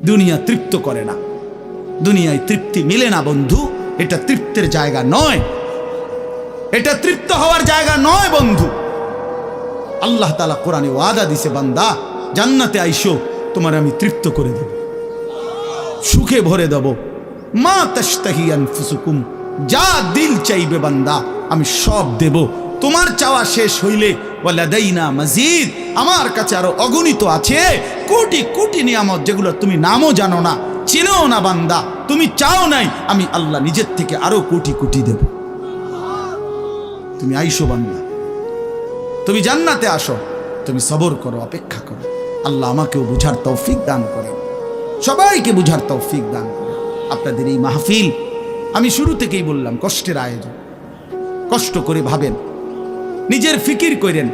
দুনিয়া তৃপ্ত করে না, দুনিয়ায় তৃপ্তি মিলে না বন্ধু। এটা তৃপ্তের জায়গা নয়, এটা তৃপ্ত হওয়ার জায়গা নয় বন্ধু। আল্লাহ তাআলা কোরআনে ওয়াদা দিছে, বান্দা জান্নাতে আইসো, তোমার আমি তৃপ্ত করে দেব, সুখে ভরে দেব। মা তাশতাহি আনফুসুকুম, যা দিল চাইবে বান্দা আমি সব দেব। তোমার চাওয়া শেষ হইলে ওয়ালাদাইনা মাজিদ, আমার কাছে আরো অগণিত আছে কোটি কোটি নিয়ামত, যেগুলো তুমি নামও জানো না, চিনো না বান্দা, তুমি চাও নাই, আমি আল্লাহ নিজের থেকে আরো কোটি কোটি দেব। তুমি আইসো বান্দা, তুমি জান্নাতে আসো, তুমি সবর করো, অপেক্ষা করো। আল্লাহ আমাকেও বুঝার তৌফিক দান করে, সবাইকে বুঝার তৌফিক দান করে। আপনাদের এই মাহফিল আমি শুরু থেকেই বললাম কষ্টের আয়োজন। কষ্ট করে ভাবেন, নিজের ফিকির করেন,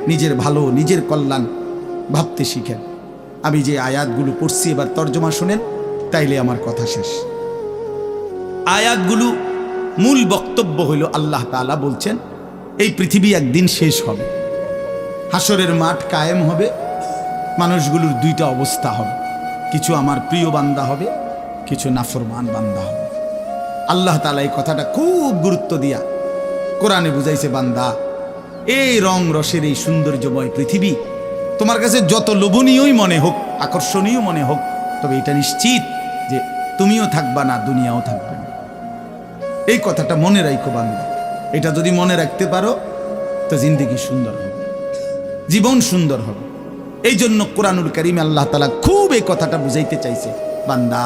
নিজের ভালো নিজের কল্যাণ ভাবতে শিখেন। আমি যে আয়াতগুলো পড়ছি এবার তর্জমা শুনেন, তাইলে আমার কথা শেষ। আয়াতগুলো মূল বক্তব্য হইল আল্লাহ তাআলা বলছেন এই পৃথিবী একদিন শেষ হবে, হাসরের মাঠ কায়েম হবে, মানুষগুলোর দুইটা অবস্থা হবে, কিছু আমার প্রিয় বান্দা হবে, কিছু নাফরমান বান্দা হবে। আল্লাহ তাআলা এই কথাটা খুব গুরুত্ব দিয়া কোরআনে বুঝাইছে, বান্দা এই রং রসের এই সৌন্দর্যময় পৃথিবী তোমার কাছে যত লোভনীয়ই মনে হোক, আকর্ষণীয় মনে হোক, তবে এটা নিশ্চিত যে তুমিও থাকবা না, দুনিয়াও থাকবে না। এই কথাটা মনে রাখো বান্দা। এটা যদি মনে রাখতে পারো তো জিন্দেগি সুন্দর হবে, জীবন সুন্দর হবে। এই জন্য কোরআনুল কারীমে আল্লাহ তাআলা খুব এই কথাটা বুঝাইতে চাইছে, বান্দা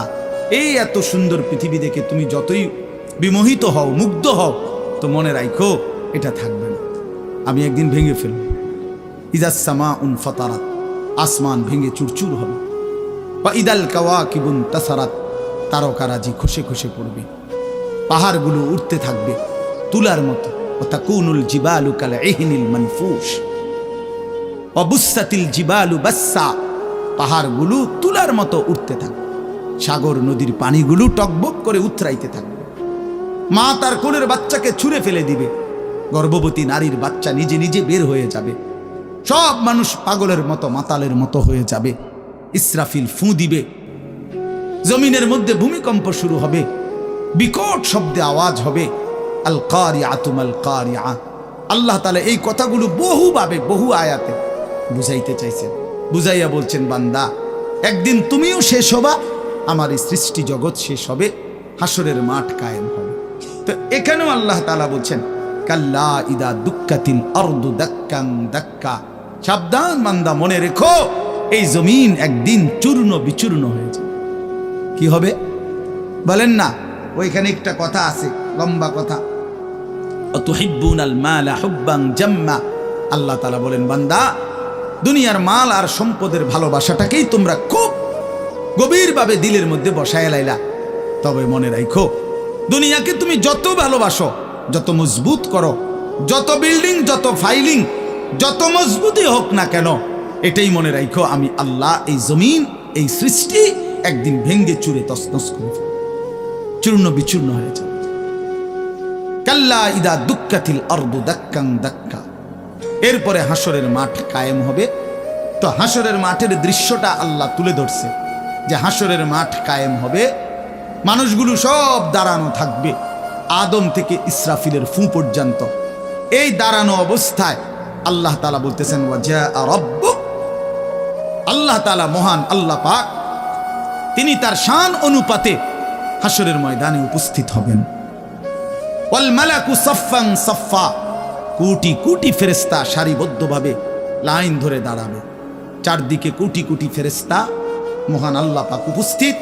এই এত সুন্দর পৃথিবী দেখে তুমি যতই বিমোহিত হও, মুগ্ধ হও, তো মনে রাখো এটা থাকবে না, আমি একদিন ভেঙে ফেলব। ইদাস সামাউন ফাতারাত, আসমান ভেঙে চুরচুর হবে। বা ইদাল কাওয়াকিবুন তাসারাত, তারকারাজি খসে খসে পড়বে, পাহাড়গুলো উঠতে থাকবে তুলার মতো। ওয়া তাকুনুল জিবালু কাল ইহনিল মানফুশ ওয়া বুসাতিল জিবালু বাসসা, পাহাড়গুলো তুলার মতো উঠতে থাকবে, সাগর নদীর পানিগুলো টকবক করে উথরাইতে থাকবে। মা তার কোলের বাচ্চাকে ছুঁড়ে ফেলে দিবে, গর্ভবতী নারীর বাচ্চা নিজে নিজে বের হয়ে যাবে, সব মানুষ পাগলের মতো মাতালের মতো হয়ে যাবে। ইসরাফিল ফু দিবে, জমিনের মধ্যে ভূমিকম্প শুরু হবে, বিকট শব্দে আওয়াজ হবে। আল কারিআতু মাল কারিআ। আল্লাহ তাআলা এই কথাগুলো বহুভাবে বহু আয়াতে বুঝাইতে চাইছেন, বুঝাইয়া বলছেন, বান্দা একদিন তুমিও শেষ হবা, আমার এই সৃষ্টি জগৎ শেষ হবে, হাসরের মাঠ কায়েম হবে। তো এখানেও আল্লাহ তাআলা বলছেন, কাল্লা ইদা দুক্কাতিল আরদু দাক্কান দাক্কা, সাবধান বান্দা, মনে রেখো এই জমিন একদিন চূর্ণ বিচূর্ণ হয়ে যাবে। কি হবে বলেন না? ওইখানে একটা কথা আছে, লম্বা কথা, অতুহিব্বুনাল মালা হুব্বান জাম্মা। আল্লাহ তাআলা বলেন, বান্দা দুনিয়ার মাল আর সম্পদের ভালোবাসাটাকেই তোমরা খুব গভীরভাবে দিলের মধ্যে বসায় লাইলা। তবে মনে রাখো, দুনিয়াকে তুমি যত ভালোবাসো, যত মজবুত করো, যত বিল্ডিং, যত ফাইলিং, যত মজবুতই হোক না কেন, এটাই মনে রাখো আমি আল্লাহ এই জমিন, এই সৃষ্টি একদিন ভেঙ্গে চুরে তছনছ করে ফেলব, চূর্ণ বিচূর্ণ হয়ে যাবে। কাল্লা ইদা দুক্কাতিল আরদু দাক্কান দাক্কা। এরপরে হাসরের মাঠ কায়েম হবে। তো হাসরের মাঠের দৃশ্যটা আল্লাহ তুলে ধরছে যে হাসরের মাঠ কায়েম হবে, মানুষগুলো সব দাঁড়ানো থাকবে, আদম থেকে ইসরাফিলের ফু পর্যন্ত। এই দাঁড়ানো অবস্থায় আল্লাহ তাআলা বলতেছেন, ওয়াজা রাব্বুক, আল্লাহ তাআলা মহান আল্লাহ পাক, তিনি তার শান অনুপাতে হাসরের ময়দানে উপস্থিত হবেন। ওয়াল মালাকু সাফফান সাফফা, কোটি কোটি ফেরেশতা সারিবদ্ধভাবে লাইন ধরে দাঁড়াবে, চারদিকে কোটি কোটি ফেরেশতা, মহান আল্লাহ পাক উপস্থিত,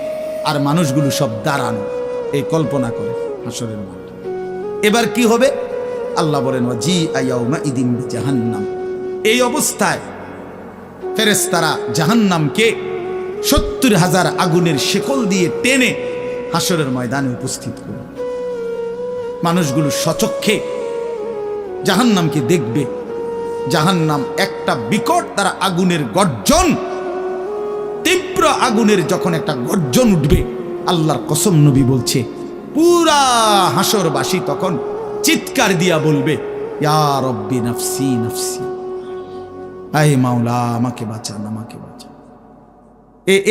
আর মানুষগুলো সব দাঁড়ানো। এই কল্পনা করে হাসরের মাঠ। এবার কি হবে? আল্লাহ বলেন, ওয়াজিআ ইয়াউমা ইদিন বিজাহান্নাম। এই অবস্থায় ফেরেশতারা জাহান্নামকে ৭০,০০০ আগুনের শেকল দিয়ে টেনে হাসরের ময়দানে উপস্থিত করবে। মানুষগুলো সচক্ষে জাহান্নামকে দেখবে। জাহান্নাম একটা বিকট তারা আগুনের গর্জন, তীব্র আগুনের যখন একটা গর্জন উঠবে, আল্লাহর কসম নবী বলছে, পুরা হাসরবাসী তখন চিৎকার দিয়া বলবে, ইয়া রব্বি নাফসি নাফসি, আয় মাওলা আমাকে বাঁচান, আমাকে বাঁচান।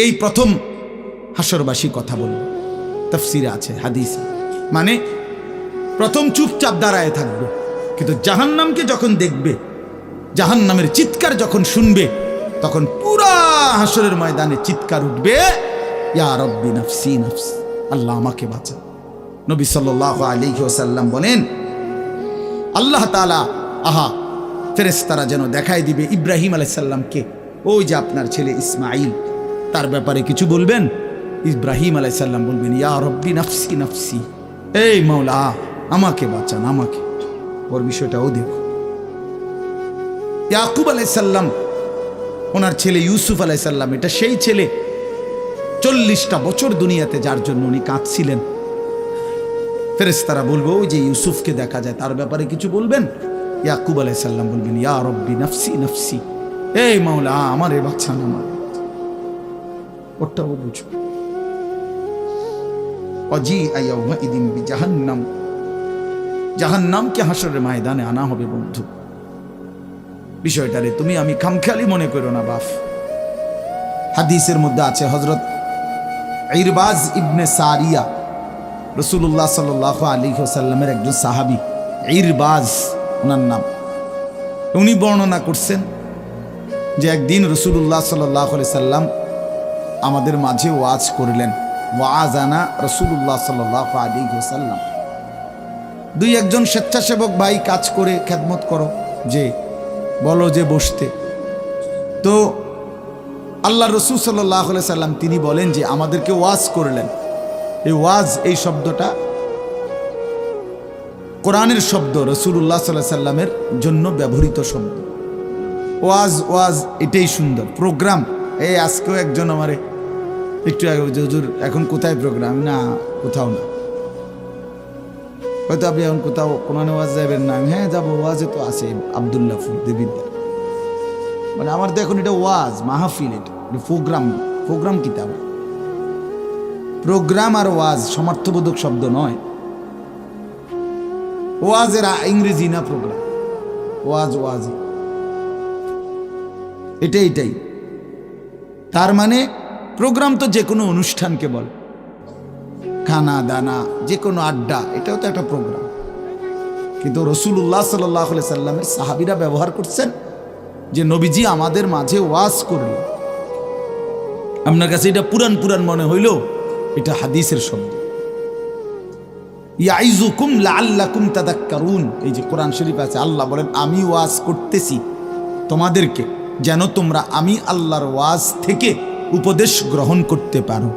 এই প্রথম হাসরবাসী কথা বলবে, তাফসিরে আছে, হাদিসে। মানে প্রথম চুপচাপ দাঁড়ায় থাকবে, কিন্তু জাহান্নামকে যখন দেখবে, জাহান্নামের চিৎকার যখন শুনবে, তখন পুরা হাসরের ময়দানে চিৎকার উঠবে, ইয়া রব্বি নফসি নফসি, আল্লাহ আমাকে বাঁচা। নবী সাল্লাল্লাহু আলাইহি ওয়াসাল্লাম বলেন, আল্লাহ তাআলা ফেরেশতারা যেন দেখাই দিবে ইব্রাহিম আলাইহিস সালামকে, ওই যে আপনার ছেলে ইসমাঈল, তার ব্যাপারে কিছু বলবেন। ইব্রাহিম আলাইহিস সালাম বলবেন, ইয়া রব্বি নফসি নফসি, এই মাওলা আমাকে বাঁচান, আমাকে। ওর বিষয়টাও দেখো। ইয়াকুব আলাইহিস সালাম, ওনার ছেলে ইউসুফ আলাইহিস সালাম, এটা সেই ছেলে 40টা বছর দুনিয়াতে যার জন্য উনি কাঁদছিলেন। ফেরেশতারা বলবো, ওই যে ইউসুফকে দেখা যায়, তার ব্যাপারে কিছু বলবেন। ইয়াকুব আলাইহিস সালাম বলবেন, ইয়া রব্বি নফসি নফসি, এই মাওলা আমারে বাঁচান, আমার। ওটাও বুঝো। ওয়াজিআ ইয়াওমাইদিন বিজাহান্নাম, জাহান্নামকে হাসরের ময়দানে আনা হবে বন্ধু। বিষয়টারে তুমি আমি খামখেয়ালি মনে করো না বাপ। হাদিসের মধ্যে আছে, হযরত ইরবাজ ইবনে সারিয়া, রাসূলুল্লাহ সাল্লাল্লাহু আলাইহি ওয়াসাল্লামের একজন সাহাবী, ইরবাজ ওনার নাম। উনি বর্ণনা করছেন যে একদিন রাসূলুল্লাহ সাল্লাল্লাহু আলাইহি সাল্লাম আমাদের মাঝে ওয়াজ করলেন। ওয়াজানা রাসূলুল্লাহ সাল্লাল্লাহু আলাইহি ওয়াসাল্লাম। দুই একজন স্বেচ্ছাসেবক ভাই কাজ করে খেদমত করো, যে বলো যে বসতে। তো আল্লাহ রাসূল সাল্লাল্লাহু আলাইহি সাল্লাম তিনি বলেন যে আমাদেরকে ওয়াজ করলেন। এই ওয়াজ, এই শব্দটা কোরআনের শব্দ, রাসূলুল্লাহ সাল্লাল্লাহু আলাইহি সাল্লামের জন্য ব্যবহৃত শব্দ। ওয়াজ ওয়াজ এটাই সুন্দর। প্রোগ্রাম, এই আজকেও একজন আমারে একটু আগে, হুজুর এখন কোথায় প্রোগ্রাম? না, কোথাও না। হয়তো আপনি এখন কোথাও কোরআনে ওয়াজ যাবেন না? হ্যাঁ যাবো, ওয়াজে তো আছে আব্দুল্লাহপুর দেবিদ্দার। মানে আমার তো এখন এটা ওয়াজ মাহফিল, এটা প্রোগ্রাম। প্রোগ্রাম কিতাব, প্রোগ্রাম আর ওয়াজ সমার্থবোধক শব্দ নয়। ওয়াজের ইংরেজি না প্রোগ্রাম, ওয়াজ ওয়াজ এটাই। তার মানে প্রোগ্রাম তো যে কোনো অনুষ্ঠানকে বলে, খানা দানা, যে কোনো আড্ডা, এটাও তো একটা প্রোগ্রাম। কিন্তু রাসূলুল্লাহ সাল্লাল্লাহু আলাইহি সাল্লামের সাহাবীরা ব্যবহার করছেন যে নবীজি আমাদের মাঝে ওয়াজ করল। আপনার কাছে এটা পুরান পুরান মনে হইল, এটা হাদিসের শব্দ। ইয়াইজুকুম লাআল্লাকুম তাযাক্কারুন, এই যে কোরআন শরীফ আছে, আল্লাহ বলেন আমি ওয়াজ করতেছি তোমাদেরকে, যেন তোমরা আমি আল্লাহর ওয়াজ থেকে উপদেশ গ্রহণ করতে পারো।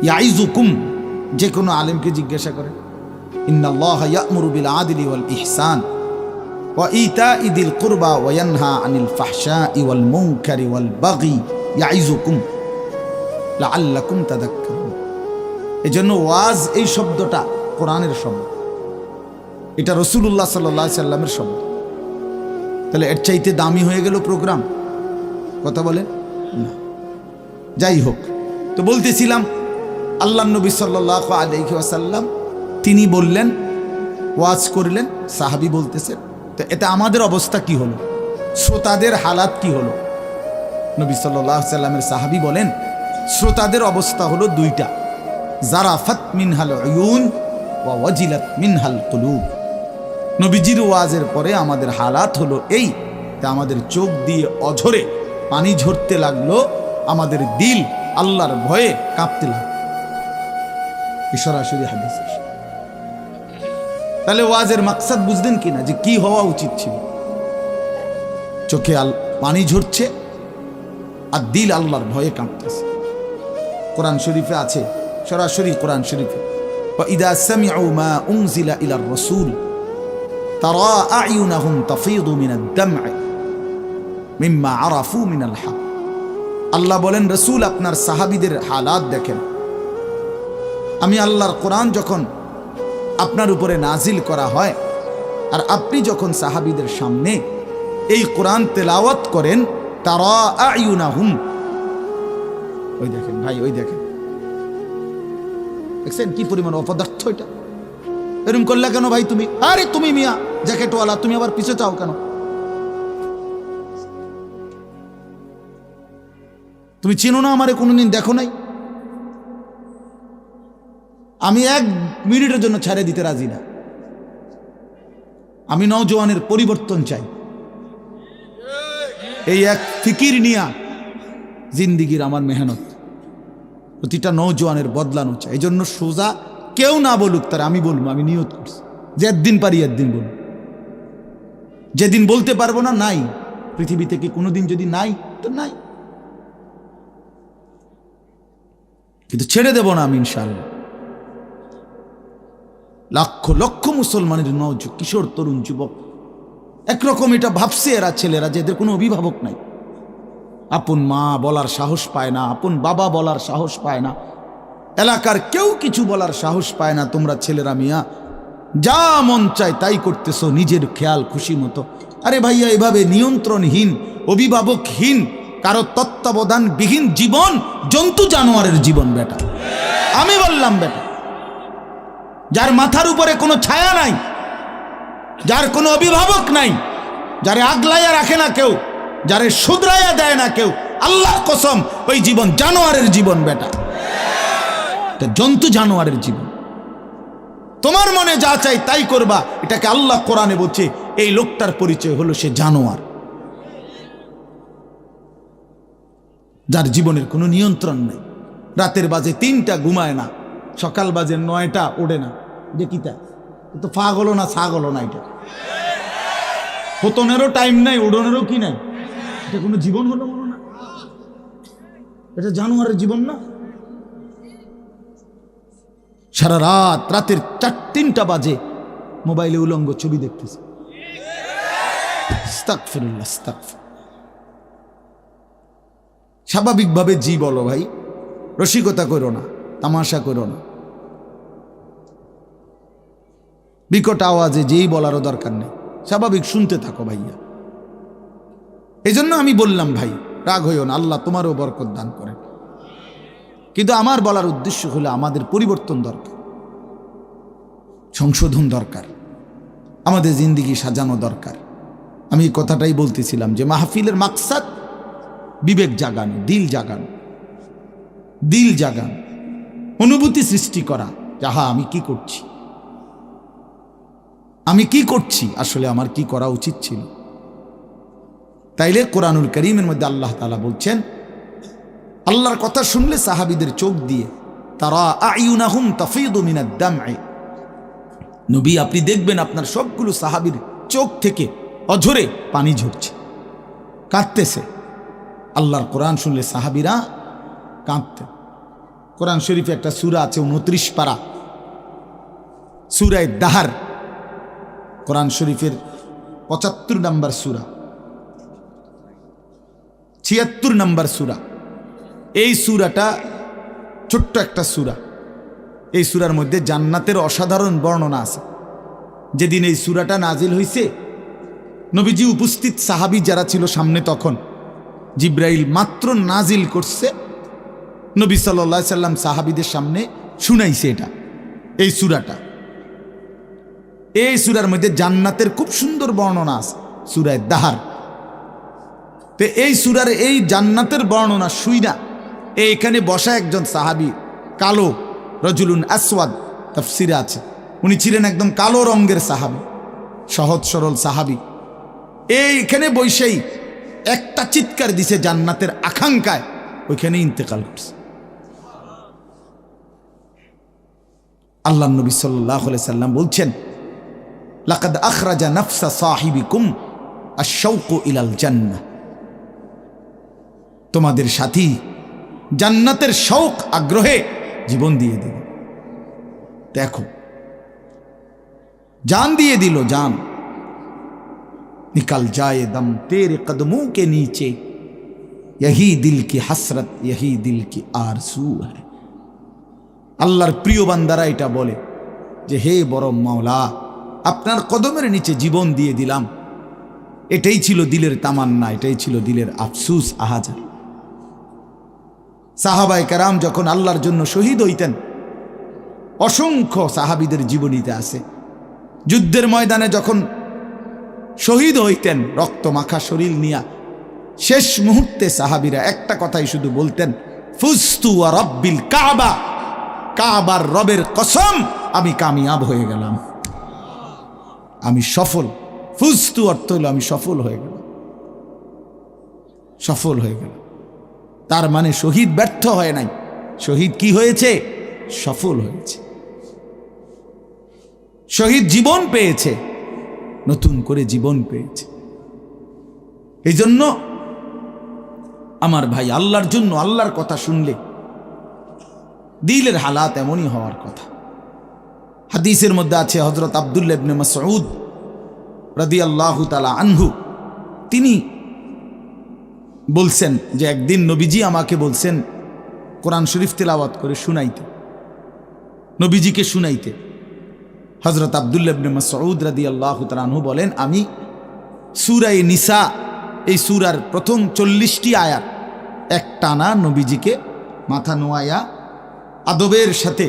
ইয়াইজুকুম, যে কোনো আলেমকে জিজ্ঞাসা করে, ইন্নাল্লাহা ইয়া'মুরু বিল আদলি ওয়াল ইহসান ওয়া ইতাই যিল কুরবা ওয়া ইয়ানহা আনিল ফাহশাই ওয়াল মুনকারি ওয়াল বাগি ইয়াইজুকুম লাআল্লাকুম তাযাক্কারুন। এজন্য ওয়াজ, এই শব্দটা কোরআনের শব্দ, এটা রাসূলুল্লাহ সাল্লাল্লাহু আলাইহি সাল্লামের শব্দ। তাহলে এর চাইতে দামি হয়ে গেল প্রোগ্রাম? কথা বলে না। যাই হোক, তো বলতেছিলাম আল্লাহ নবী সাল্লাল্লাহু আলাইহি ওয়াসাল্লাম তিনি বললেন, ওয়াজ করলেন, সাহাবী বলতেছেন। তো এতে আমাদের অবস্থা কি হলো, শ্রোতাদের হালাত কি হলো? নবী সাল্লাল্লাহু আলাইহি সাল্লামের সাহাবী বলেন, শ্রোতাদের অবস্থা হলো দুইটা, জারাফাত মিনহাল উয়ুন ওয়া ওয়াজিলাত মিনহাল কুলুব। নবীজির ওয়াজের পরে আমাদের হালাত হলো এই, তা আমাদের চোখ দিয়ে অঝরে পানি ঝরতে লাগলো, আমাদের দিল আল্লাহর ভয়ে কাঁপতে লাগলো। সরাসরি হাদিস। তাহলে ওয়াজের মাকসাদ বুঝলেন কিনা, যে কি হওয়া উচিত ছিল? চোখে পানি ঝরছে আর দিল আল্লাহর ভয়ে কাঁপতেছে। কোরআন শরীফে আছে, সরাসরি কোরআন শরীফে, وَإِذَا سَمِعُوا مَا أُنزِلَ إِلَى الرَّسُولِ تَرَى أَعْيُنَهُمْ تَفِيضُ مِنَ الدَّمْعِ مِمَّا عَرَفُوا مِنَ الْحَقِّ। আল্লাহ বলেন, রাসূল আপনার সাহাবীদের হালাত দেখেন। আমি আল্লাহর কোরআন যখন আপনার উপরে নাজিল করা হয়, আর আপনি যখন সাহাবীদের সামনে এই কোরআন তেলাওয়াত করেন, তারা আয়ুনাহুম, ওই দেখেন ভাই, ওই দেখেন, দেখছেন কি পরিমাণ অপদার্থ এটা? এরকম করলে কেন ভাই তুমি? আরে তুমি মিয়া জ্যাকেটওয়ালা, তুমি আবার পিছে চাও কেন? তুমি চেনো না আমারে, কোনোদিন দেখো নাই? আমি 1 মিনিটের জন্য ছেড়ে দিতে রাজি না। আমি নওজোয়ানের পরিবর্তন চাই। এই এক ফিকির নিয়া জিন্দিগির আমার মেহনত, প্রতিটা নওজোয়ানের বদলানো চাই। এই জন্য সোজা কেউ না বলুক, তার আমি বলবো, আমি নিয়ত করছি যে একদিন পারি একদিন বলবো। যেদিন বলতে পারবো না, নাই। পৃথিবী থেকে কোনোদিন যদি নাই তো নাই, কিন্তু ছেড়ে দেব না আমি ইনশাআল্লাহ। লক্ষ লক্ষ মুসলমানের কিশোর তরুণ যুবক একরকম এটা ভাবছে, এরা ছেলেরা যে এদের কোনো অভিভাবক নাই, আপন মা বলার সাহস পায় না, আপন বাবা বলার সাহস পায় না, এলাকার কেউ কিছু বলার সাহস পায় না। তোমরা ছেলেরা মিয়া যা মন চায় তাই করতেছো নিজের খেয়াল খুশি মতো। আরে ভাইয়া, এভাবে নিয়ন্ত্রণহীন, অভিভাবকহীন, কারো তত্ত্বাবধানবিহীন জীবন জন্তু জানোয়ারের জীবন বেটা। আমি বললাম বেটা, যার মাথার উপরে কোনো ছায়া নাই, যার কোনো অভিভাবক নাই, যারে আগলাইয়া রাখে না কেউ, যারে শুধরাইয়া দেয় না কেউ, আল্লাহর কসম ওই জীবন জানোয়ারের জীবন বেটা, জন্তু জানোয়ারের জীবন। তোমার মনে যা চাই তাই করবা, এটাকে আল্লাহ কোরআনে বলছে এই লোকটার পরিচয় হলো সে জানোয়ার, যার জীবনের কোনো নিয়ন্ত্রণ নেই। রাতের বাজে 3টা ঘুমায় না, সকাল বাজে 9টা ওঠে না। দেখিতা তো পাগল না ছাগল না, এটা পতনেরও টাইম নাই, উড়নেরও কি নাই। এটা কোনো জীবন হলো বলো না? এটা জানোয়ারের জীবন না? সারা রাত, রাতের 3টা বাজে মোবাইলে উলঙ্গ ছবি দেখতেছে। আস্তাগফিরুল্লাহ, আস্তাগফিরুল্লাহ। স্বাভাবিকভাবে জি বলো ভাই, রসিকতা করো না, তামাশা করো না, বিকট আওয়াজে যেই বলারও দরকার নেই, স্বাভাবিক শুনতে থাকো ভাইয়া। এই জন্য আমি বললাম ভাই, রাগ হইও না, আল্লাহ তোমারও বরকত দান করেন। কিন্তু আমার বলার উদ্দেশ্য হলো আমাদের পরিবর্তন দরকার, সংশোধন দরকার, আমাদের জিন্দিগি সাজানো দরকার। আমি এই কথাটাই বলতেছিলাম যে মাহফিলের মাকসাদ বিবেক জাগানো, দিল জাগানো, দিল জাগানো, অনুভূতি সৃষ্টি করা। যাহা আমি কি করছি, আমি কি করছি, আসলে আমার কি করা উচিত ছিল। তাইলে কোরআনুল কারীমের মধ্যে আল্লাহ তাআলা বলছেন, আল্লাহর কথা শুনলে সাহাবীদের চোখ দিয়ে তারা আয়ুনাহুম তাফিদু মিনাদ দাম'i, নবী আপনি দেখবেন আপনার সবগুলো সাহাবীর চোখ থেকে অঝরে পানি ঝরছে, কাঁদতেছে। আল্লাহর কোরআন শুনলে সাহাবীরা কাঁদতেন। কোরআন শরীফে একটা সূরা আছে 29 পারা, সূরা দাহার, কোরআন শরীফের 75 নম্বর সূরা, 76 নম্বর সূরা। এই সূরাটা ছোট্ট একটা সূরা। এই সূরার মধ্যে জান্নাতের অসাধারণ বর্ণনা আছে। যেদিন এই সূরাটা নাজিল হয়েছে, নবীজি উপস্থিত সাহাবী যারা ছিল সামনে, তখন জিব্রাইল মাত্র নাজিল করছে, নবী সাল্লাল্লাহু আলাইহি সাল্লাম সাহাবীদের সামনে শুনাইছে এটা, এই সূরাটা। এই সূরার মধ্যে জান্নাতের খুব সুন্দর বর্ণনা আছে, সূরা দাহার। তো এই সূরার এই জান্নাতের বর্ণনা শুইনা এইখানে বসা একজন সাহাবী, কালো, রজুলুন আসওয়াদ তাফসিরে আছে, উনি ছিলেন একদম কালো রঙের সাহাবী, সহজ সরল সাহাবী। এইখানে বসেই একটা চিৎকার দিছে জান্নাতের আকাঙ্ক্ষায়, ওইখানে ইন্তেকাল করছে। আল্লাহ নবী সাল্লাল্লাহু আলাইহি সাল্লাম বলছেন, লাকাদ আখরাজা নাফসা সাহিবিকুম আশ-শাওকু ইলাল জান্নাহ, তোমাদের সাথী জান্নাতের শৌক আগ্রহে জীবন দিয়ে দিল। দেখো, जान दिए दिलो जान, निकल जाए दम तेरे कदमों के नीचे, यही दिल की हसरत यही दिल की आरज़ू है। আল্লাহর প্রিয় বান্দারা এটা বলে যে হে বড় মাওলা, আপনার কদমের নিচে জীবন দিয়ে দিলাম। এটাই ছিল দিলের তামান্না, এটাই ছিল দিলের আফসুস, আহাজার। সাহাবায়ে কেরাম যখন আল্লাহর জন্য শহীদ হইতেন, অসংখ্য সাহাবীদের জীবনীতে আছে, যুদ্ধের ময়দানে যখন শহীদ হইতেন রক্ত মাখা শরীর নিয়া, শেষ মুহূর্তে সাহাবীরা একটা কথাই শুধু বলতেন, ফুজতু ওয়া রাব্বিল কাবা, কাবার রবের কসম আমি কামিয়াব হয়ে গেলাম, আমি সফল। ফুজতু অর্থ হলো আমি সফল হয়ে গেলাম, সফল হয়ে গেলাম। তার মানে শহীদ ব্যর্থ হয় নাই, শহীদ কি হয়েছে? সফল হয়েছে। শহীদ জীবন পেয়েছে, নতুন করে জীবন পেয়েছে। এই জন্য আমার ভাই, আল্লাহর জন্য আল্লাহর কথা শুনলে দিলের হালাত এমনই হওয়ার কথা। হাদিসের মধ্যে আছে, হযরত আব্দুল্লাহ ইবনে মাসউদ রাদিয়াল্লাহু তাআলা আনহু তিনি বলছেন যে একদিন নবীজি আমাকে বলছেন কোরআন শরীফ তেলাওয়াত করে শুনাইতে, নবীজিকে শুনাইতে। হযরত আব্দুল্লাহ ইবনে মাসউদ রাদিয়াল্লাহু তাআলা আনহু বলেন, আমি সূরা নিসা, এই সূরার প্রথম 40টি আয়াত একটানা নবীজিকে মাথা নোয়ায়া আদবের সাথে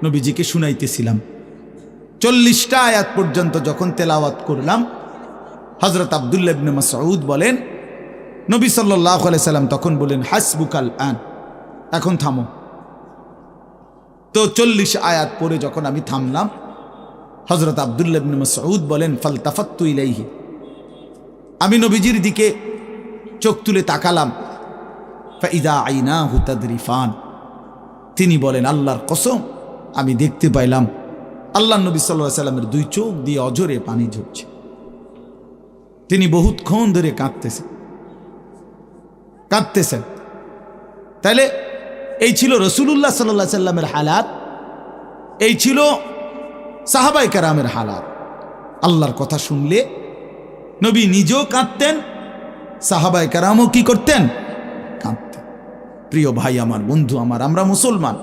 নবীজিকে শুনাইতেছিলাম। 40টা আয়াত পর্যন্ত যখন তেলাওয়াত করলাম, হযরত আব্দুল্লাহ ইবনে মাসউদ বলেন, নবী সাল্লাল্লাহু আলাইহি সাল্লাম তখন বলেন, হাসবুকাল আন, এখন থামো। তো 40 আয়াত পরে যখন আমি থামলাম, হযরত আব্দুল্লাহ ইবনে মাসউদ বলেন, ফালতাফাত্তু ইলাইহি, আমি নবীজির দিকে চোখ তুলে তাকালাম, ফাইদা আইনাহু তাদরিফান, তিনি বলেন, আল্লাহর কসম আমি দেখতে পাইলাম আল্লাহ নবী সাল্লাল্লাহু আলাইহি সাল্লামের দুই চোখ দিয়ে অঝরে পানি ঝরছে। তিনি বহুতক্ষণ ধরে কাঁদতেছেন। তাহলে এই ছিল রাসূলুল্লাহ সাল্লাল্লাহু আলাইহি সাল্লামের হালাত, এই ছিল সাহাবায়ে কেরামের হালাত। আল্লাহর কথা শুনলে নবী নিজেও কাঁদতেন, সাহাবায়ে কেরামও কি করতেন? কাঁদতেন। প্রিয় ভাই আমার, বন্ধু আমার, আমরা মুসলমান।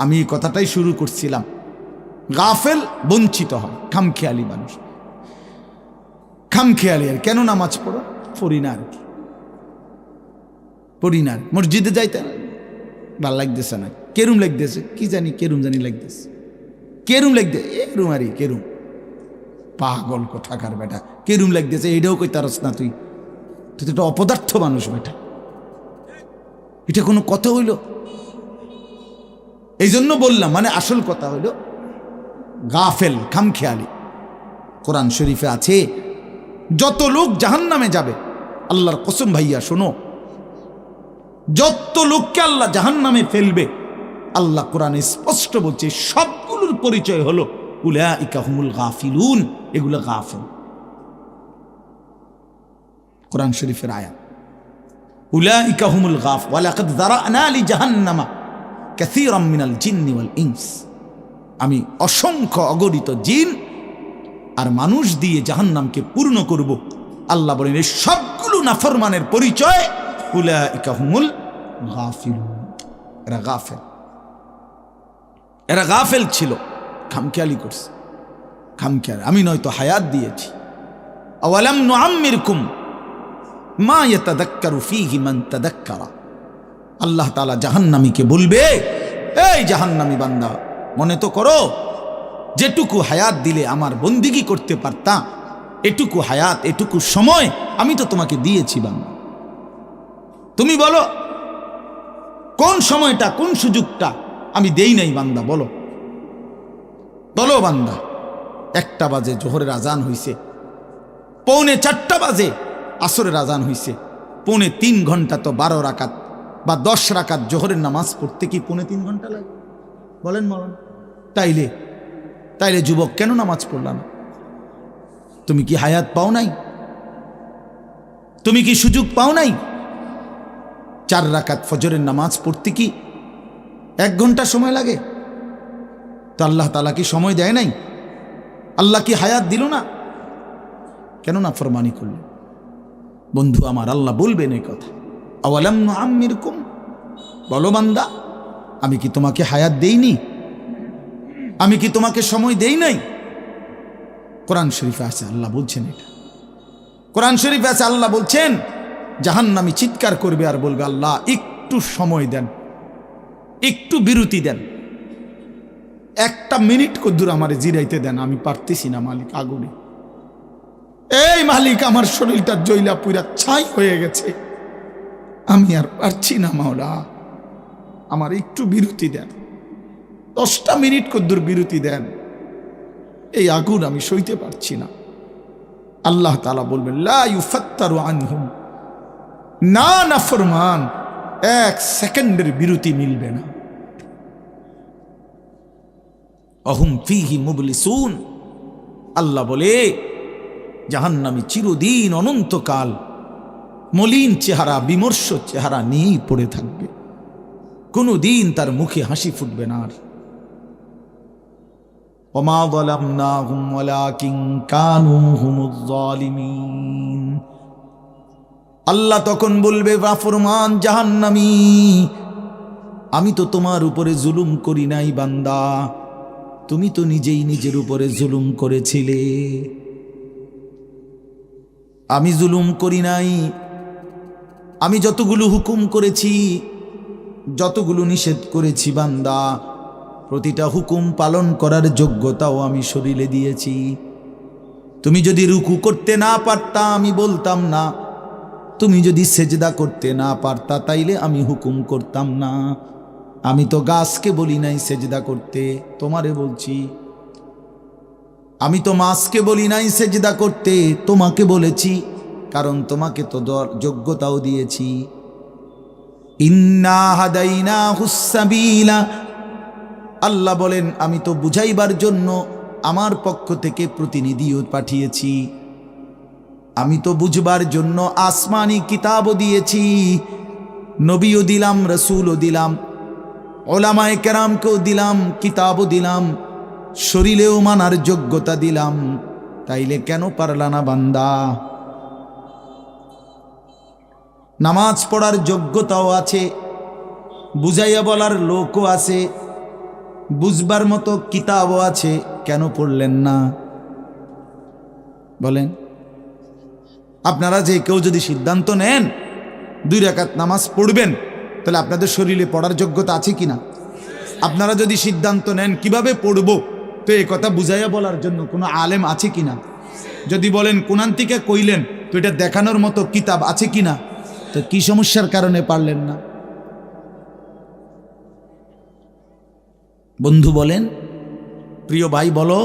আমি এই কথাটাই শুরু করছিলাম, গাফেল বঞ্চিত হয়, খামখেয়ালি মানুষ, খামখেয়ালি। আর কেন নামাজ পড়ো? পড়ি না, আর কি পড়ি না। মসজিদে যাইতে ভাল লাগতেছে না, কেরুম লাগতেছে, কি জানি কেরুম জানি লাগতেছে, কেরুম লাগতে এরুম আরে কেরুম, পাগল কোথাকার বেটা, কেরুম লাগতেছে এইটাও কই তারস না, তুই তো একটা অপদার্থ মানুষ বেটা, এটা কোনো কথা হইল? এই জন্য বললাম, মানে আসল কথা হইল গাফেল, খামখেয়ালি। কোরআন শরীফে আছে, যত লোক জাহান্নামে যাবে, আল্লাহর কসম ভাইয়া শোনো, যত লোককে আল্লাহ জাহান্নামে ফেলবে, আল্লাহ কোরআনে স্পষ্ট বলছে সবগুলোর পরিচয় হলো উলাইকা হুমুল গাফিলুন, এগুলো গাফেল। কোরআন শরীফের আয়াত, উলাইকা হুমুল গাফ ওয়ালাকাদ যারানা লি জাহান্নামা কাসীরাম মিনাল জিন্নি ওয়াল ইনস, আমি অসংখ্য অগণিত জিন আর মানুষ দিয়ে জাহান্নামকে পূর্ণ করব। আল্লাহ বলেন এই সবগুলো নাফরমানের পরিচয় উলাইকা হুমুল গাফিলুন, এরা গাফেল, এরা গাফেল ছিল, খামখেয়ালি করছে, খামখেয়াল। আমি নয়তো হায়াত দিয়েছি, আওয়ালাম নুআম্মিরকুম মা ইয়াতাযাক্কারু ফীহি মান তাযাক্কারা। আল্লাহ তাআলা জাহান্নামীকে বলবে, এই জাহান্নামী বান্দা, মনে তো করো যেটুকু হায়াত দিলে আমার বন্দিগি করতে পারতাম, এটুকু হায়াত, এটুকু সময় আমি তো তোমাকে দিয়েছি বান্দা। তুমি বলো কোন সময়টা, কোন সুযোগটা আমি দেই নাই বান্দা, বলো বলো বান্দা। 1টা বাজে জোহরের আজান হইছে, 3:45 বাজে আসরের আজান হইছে, 3.5 ঘন্টা তো 12 রাকাত বা 10 রাকাত জোহরের নামাজ পড়তে কি 3.5 ঘন্টা লাগে? বলেন বলেন। তাইলে যুবক কেন নামাজ পড়লা না? তুমি কি হায়াত পাও নাই? তুমি কি সুযোগ পাও নাই? 4 রাকাত ফজরের নামাজ পড়তে কি 1 ঘন্টা সময় লাগে? তো আল্লাহ তাআলা কি সময় দেয় নাই? আল্লাহ কি হায়াত দিল না? কেন না ফরমানি করলেন? বন্ধু আমার, আল্লাহ বলবেন এই কথা, আওয়ালাম নুআম্মিরকুম, বলো বান্দা, আমি কি তোমাকে হায়াত দেইনি? আমি কি তোমাকে সময় দেই নাই? কোরআন শরীফে আছে, আল্লাহ বলছেন এটা। কোরআন শরীফে আছে, আল্লাহ বলছেন জাহান্নামী চিৎকার করবে আর বলবে, আল্লাহ একটু সময় দেন, একটু বিরতি দেন, 1টা মিনিট কদ্দুর আমারে জিরাইতে দেন, আমি পারতেছি না মালিক, আগুনে এই মালিক, আমার শরীরটা জইলা পুরা ছাই হয়ে গেছে, আমি আর পারছি না মাওলা, আমার একটু বিরতি দেন, 10টা মিনিট কদ্দুর বিরতি দেন, এই আগুন আমি সইতে পারছি না। আল্লাহ তাআলা বলবেন লা ইউফাত্তারু আনহুম, না নাফরমান, 1 সেকেন্ডের বিরতি মিলবে না। অহুম ফীহি মুবলিসুন, আল্লাহ বলে জাহান্নামী চিরদিন অনন্তকাল মলিন চেহারা, বিমর্ষ চেহারা নিয়েই পড়ে থাকবে, কোনদিন তার মুখে হাসি ফুটবে না। আর ওমা যালামনাহুম ওয়ালাকিন কানু হুমুজ জালিমিন, আল্লাহ তখন বলবে নাফরমান জাহান্নামী, আমি তো তোমার উপরে জুলুম করি নাই বান্দা, তুমি তো নিজেই নিজের উপরে জুলুম করেছিলে। আমি জুলুম করি নাই, আমি যতগুলো হুকুম করেছি, যতগুলো নিষেধ করেছি বান্দা, প্রতিটা হুকুম পালন করার যোগ্যতাও আমি শরীরে দিয়েছি। তুমি যদি রুকু করতে না পারতা আমি বলতাম না, তুমি যদি সেজদা করতে না পারতা তাইলে আমি হুকুম করতাম না। আমি তো গাছকে বলি নাই সেজদা করতে, তোমারে বলছি। আমি তো মাছকে বলি নাই সেজদা করতে, তোমাকে বলেছি, কারণ তোমাকে তো যোগ্যতাও দিয়েছি। ইন্না হাদাইনাহুস সাবিলা, আল্লাহ বলেন আমি তো বুঝাইবার জন্য আমার পক্ষ থেকে প্রতিনিধিও পাঠিয়েছি, আমি তো বুঝবার জন্য আসমানি কিতাবও দিয়েছি, নবীও দিলাম, রসুলও দিলাম, ওলামায়ে কেরামকেও দিলাম, কিতাবও দিলাম, শরীরেও মানার যোগ্যতা দিলাম, তাইলে কেন পারলা না বান্দা? নামাজ পড়ার যোগ্যতাও আছে, বুঝাইয়া বলার লোকও আছে, বুঝবার মতো কিতাবও আছে, কেন পড়লেন না বলেন? আপনারা যে কেউ যদি সিদ্ধান্ত নেন 2 রাকাত নামাজ পড়বেন, তাহলে আপনাদের শরীরে পড়ার যোগ্যতা আছে কিনা? আপনারা যদি সিদ্ধান্ত নেন কিভাবে পড়ব, তো এই কথা বুঝাইয়া বলার জন্য কোনো আলেম আছে কিনা? যদি বলেন কোরআন থেকে কইলেন, তো এটা দেখানোর মতো কিতাব আছে কিনা? তো কি সমস্যার কারণে পারলেন না? বন্ধু বলেন, প্রিয় ভাই বলো,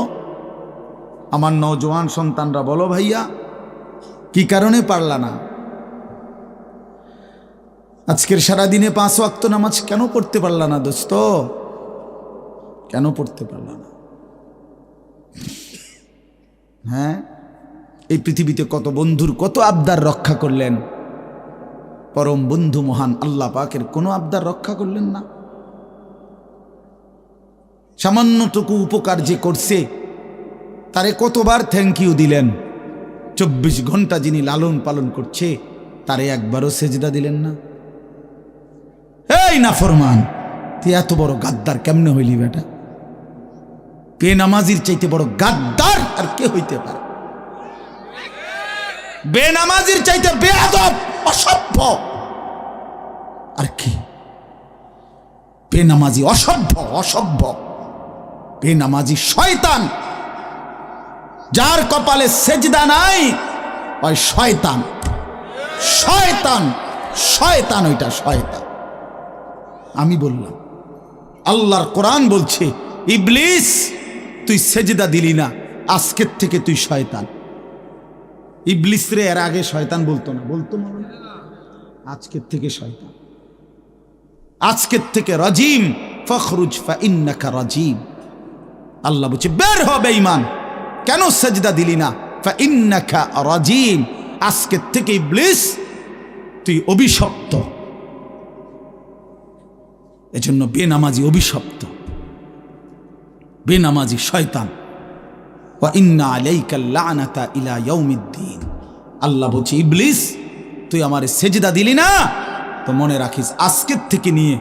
আমার নওজোয়ান সন্তানরা বলো, ভাইয়া কি কারণে পারলা না? আজকের সারাদিনে 5 ওয়াক্ত নামাজ কেন পড়তে পারলা না দোস্ত? কেন পড়তে পারলা না? হ্যাঁ, এই পৃথিবীতে কত বন্ধুর কত আবদার রক্ষা করলেন, পরম বন্ধু মহান আল্লাহ পাকের কোনো আবদার রক্ষা করলেন না। সামান্যটুকু উপকার যে করছে তারে কতবার থ্যাংক ইউ দিলেন। 24 ঘন্টা যিনি লালন পালন করছে তারে একবারও সেজদা দিলেন না। এই নাফরমান, তুই এত বড় গাদ্দার কেমনে হইলি বেটা? বেনামাজির চাইতে বড় গাদ্দার আর কে হইতে পারে? বেনামাজির চাইতে বেয়াদব, অসভ্য আর কি? বেনামাজি অসভ্য, অসভ্য বেনামাজি শয়তান, যার কপালে সেজদা নাই ওই শয়তান, শয়তান, শয়তান, ওইটা শয়তান। আমি বললাম, আল্লাহর কোরআন বলছে, ইবলিস তুই সেজদা দিলি না, আজকের থেকে তুই শয়তান। ইবলিস রে এর আগে শয়তান বলতো না, বলতো না, আজকের থেকে শয়তান, আজকের থেকে রাজিম, ফখরুজ ফা ইন্নাকা রাজিম। আল্লাহ বলছে বের হ বেঈমান, কেন সেজদা দিলি না? ফা ইন্নাকা রাজিম, আজকের থেকে ইবলিস তুই অভিশপ্ত। এজন্য বেনামাজি অভিশপ্ত, বেনামাজি শয়তান। ওয়া ইন্না আলাইকা লানাতা ইলা ইয়াউমিদ্দিন। আল্লাহ বলছে ইবলিস তুই আমারে সেজদা দিলি না, তো মনে রাখিস আজকের থেকে নিয়ে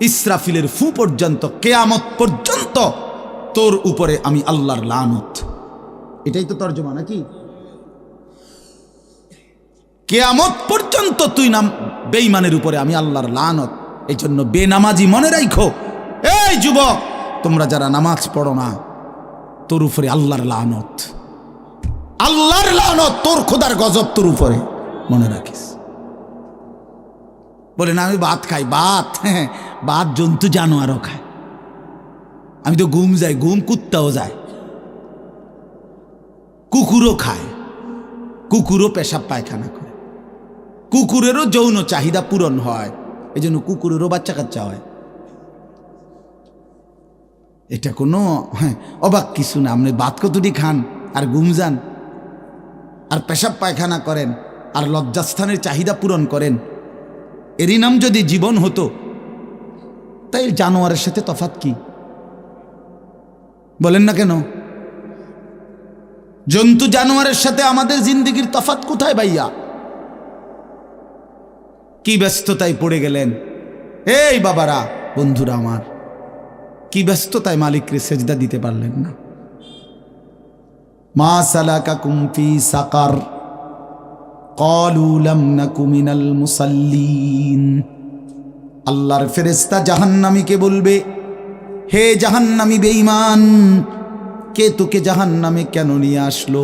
ইসরাফিলের ফু পর্যন্ত, কিয়ামত পর্যন্ত তোর উপরে আমি আল্লাহর লানত। এটাই তো তর্জমা নাকি? কিয়ামত পর্যন্ত তুই নাম বেঈমানের উপরে আমি আল্লাহর লানত। এই জন্য বেনামাজি মনে রাখো, এই যুবক তোমরা যারা নামাজ পড়ো না, তোর উপরে আল্লাহর লানত। আল্লাহর লানত, তোর খোদার গজব তোর উপরে, মনে রাখিস। বলে না আমি ভাত খাই, ভাত, হ্যাঁ ভাত জন্তু জানোয়ারও খায়। আমি তো ঘুম যাই, ঘুম কুত্তাও যায়, কুকুরও খায়, কুকুরও পেশাব পায়খানা করে, কুকুরেরও যৌন চাহিদা পূরণ হয়, এই জন্য কুকুরেরও বাচ্চা কাচ্চা হয়। এটা কোনো অবাক কিছু না। আপনি ভাত কতটি খান আর ঘুম যান আর পেশাব পায়খানা করেন আর লজ্জাস্থানের চাহিদা পূরণ করেন, এরই নাম যদি জীবন হতো, তাই জানোয়ারের সাথে তফাৎ কি? বলেন না কেন? জন্তু জানোয়ারের সাথে আমাদের জিন্দেগির তফাৎ কোথায় ভাইয়া? কি ব্যস্ততায় পড়ে গেলেন এই বাবারা, বন্ধুরা আমার, কি ব্যস্ততায় মালিককে সেজদা দিতে পারলেন না। মা সালাকাকুম ফি সাকার ক্বালু লাম নাকু মিনাল মুসাল্লিন। আল্লাহর ফেরেশতা জাহান্নামীকে বলবে, হে জাহান্নামী বেঈমান, কে তোকে জাহান্নামে কেন নিয়ে আসলো?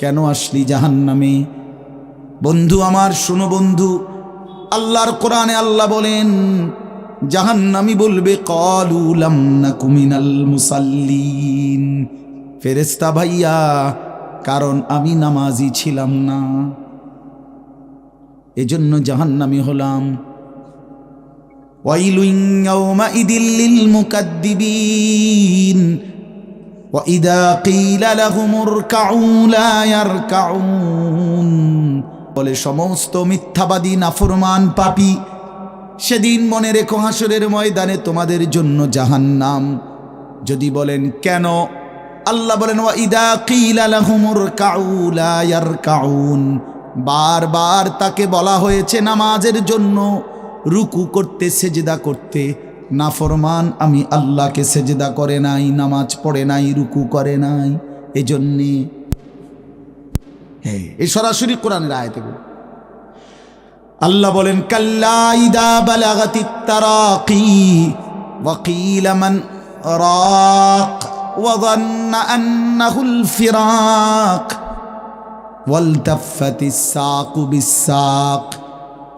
কেন আসলি জাহান্নামে? বন্ধু আমার শোনো বন্ধু, আল্লাহর কোরআনে আল্লাহ বলেন জাহান্নামী বলবে ক্বালু লাম নাকু মিনাল মুসাল্লিন, ফেরেশতা ভাইয়া কারণ আমি নামাজি ছিলাম না, এজন্য জাহান্নামী হলাম। ওয়াইলুন ইয়াওমাইদিল লিল মুকাদ্দিবিন ওয়া ইযা ক্বিলা লাহুমুর কাউ লা ইয়ারকাউন। বলে সমস্ত মিথ্যাবাদী নাফরমান পাপী, সেদিন মনে রেখো হাসরের ময়দানে তোমাদের জন্য জাহান্নাম। যদি বলেন কেন, আল্লাহ বলেন ওয়া ইযা ক্বিলা লাহুমুর কাউ লা ইয়ারকাউন, বারবার তাকে বলা হয়েছে নামাজের জন্য, রুকু করতে, সেজদা করতে, নাফরমান আমি আল্লাহকে সেজদা করে নাই, নামাজ পড়ে নাই, রুকু করে নাই, এজন্যে এই সরাসরি কোরআনের আয়াতে আল্লাহ বলেন কাল্লা ইদা বালাগাতিত তারাকি ওয়া কিলা মান রাক ওয়া যান্না আন্নাহুল ফিরাক ওয়ালতাফাতিস সাকু বিস-সাক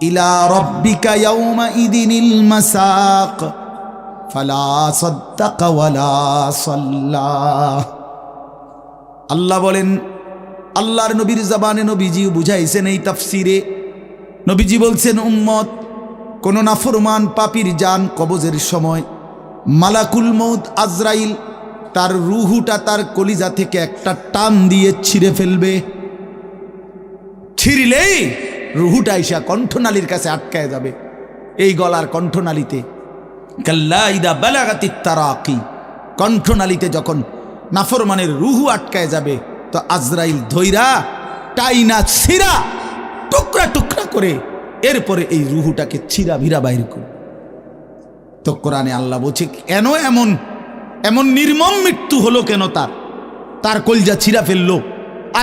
ইলা রাব্বিকা ইয়াওমাইদিনিল মাসাক ফালা সাদ্দাকা ওয়ালা সাল্লা। আল্লাহ বলেন, আল্লাহর নবীর জবানে নবীজি বুঝাইছেন এই তাফসিরে, নবীজি বলছেন উম্মত, কোন নাফরমান পাপীর জান কবজের সময় মালাকুল মউত আজরাইল তার রুহুটা তার কলিজা থেকে একটা টান দিয়ে ছিঁড়ে ফেলবে। ছিঁড়লেই রুহুটা এসে কণ্ঠনালীর কাছে আটকায় যাবে, এই গলার কণ্ঠনালীতে। কাল্লা ইদা বালাগাতিত তারাকি, কণ্ঠনালীতে যখন নাফরমানের রুহু আটকায় যাবে, তো আজরাইল ধৈরা টাইনা ছিঁড়া টুকরা টুকরা করে এরপরে এই রুহুটাকে ছিঁড়া ভিড়া বাইর করে। তো কোরআনে আল্লাহ বলছে কেন এমন এমন নির্মম মৃত্যু হলো কেন? তার কলজা ছিঁড়া ফেললো,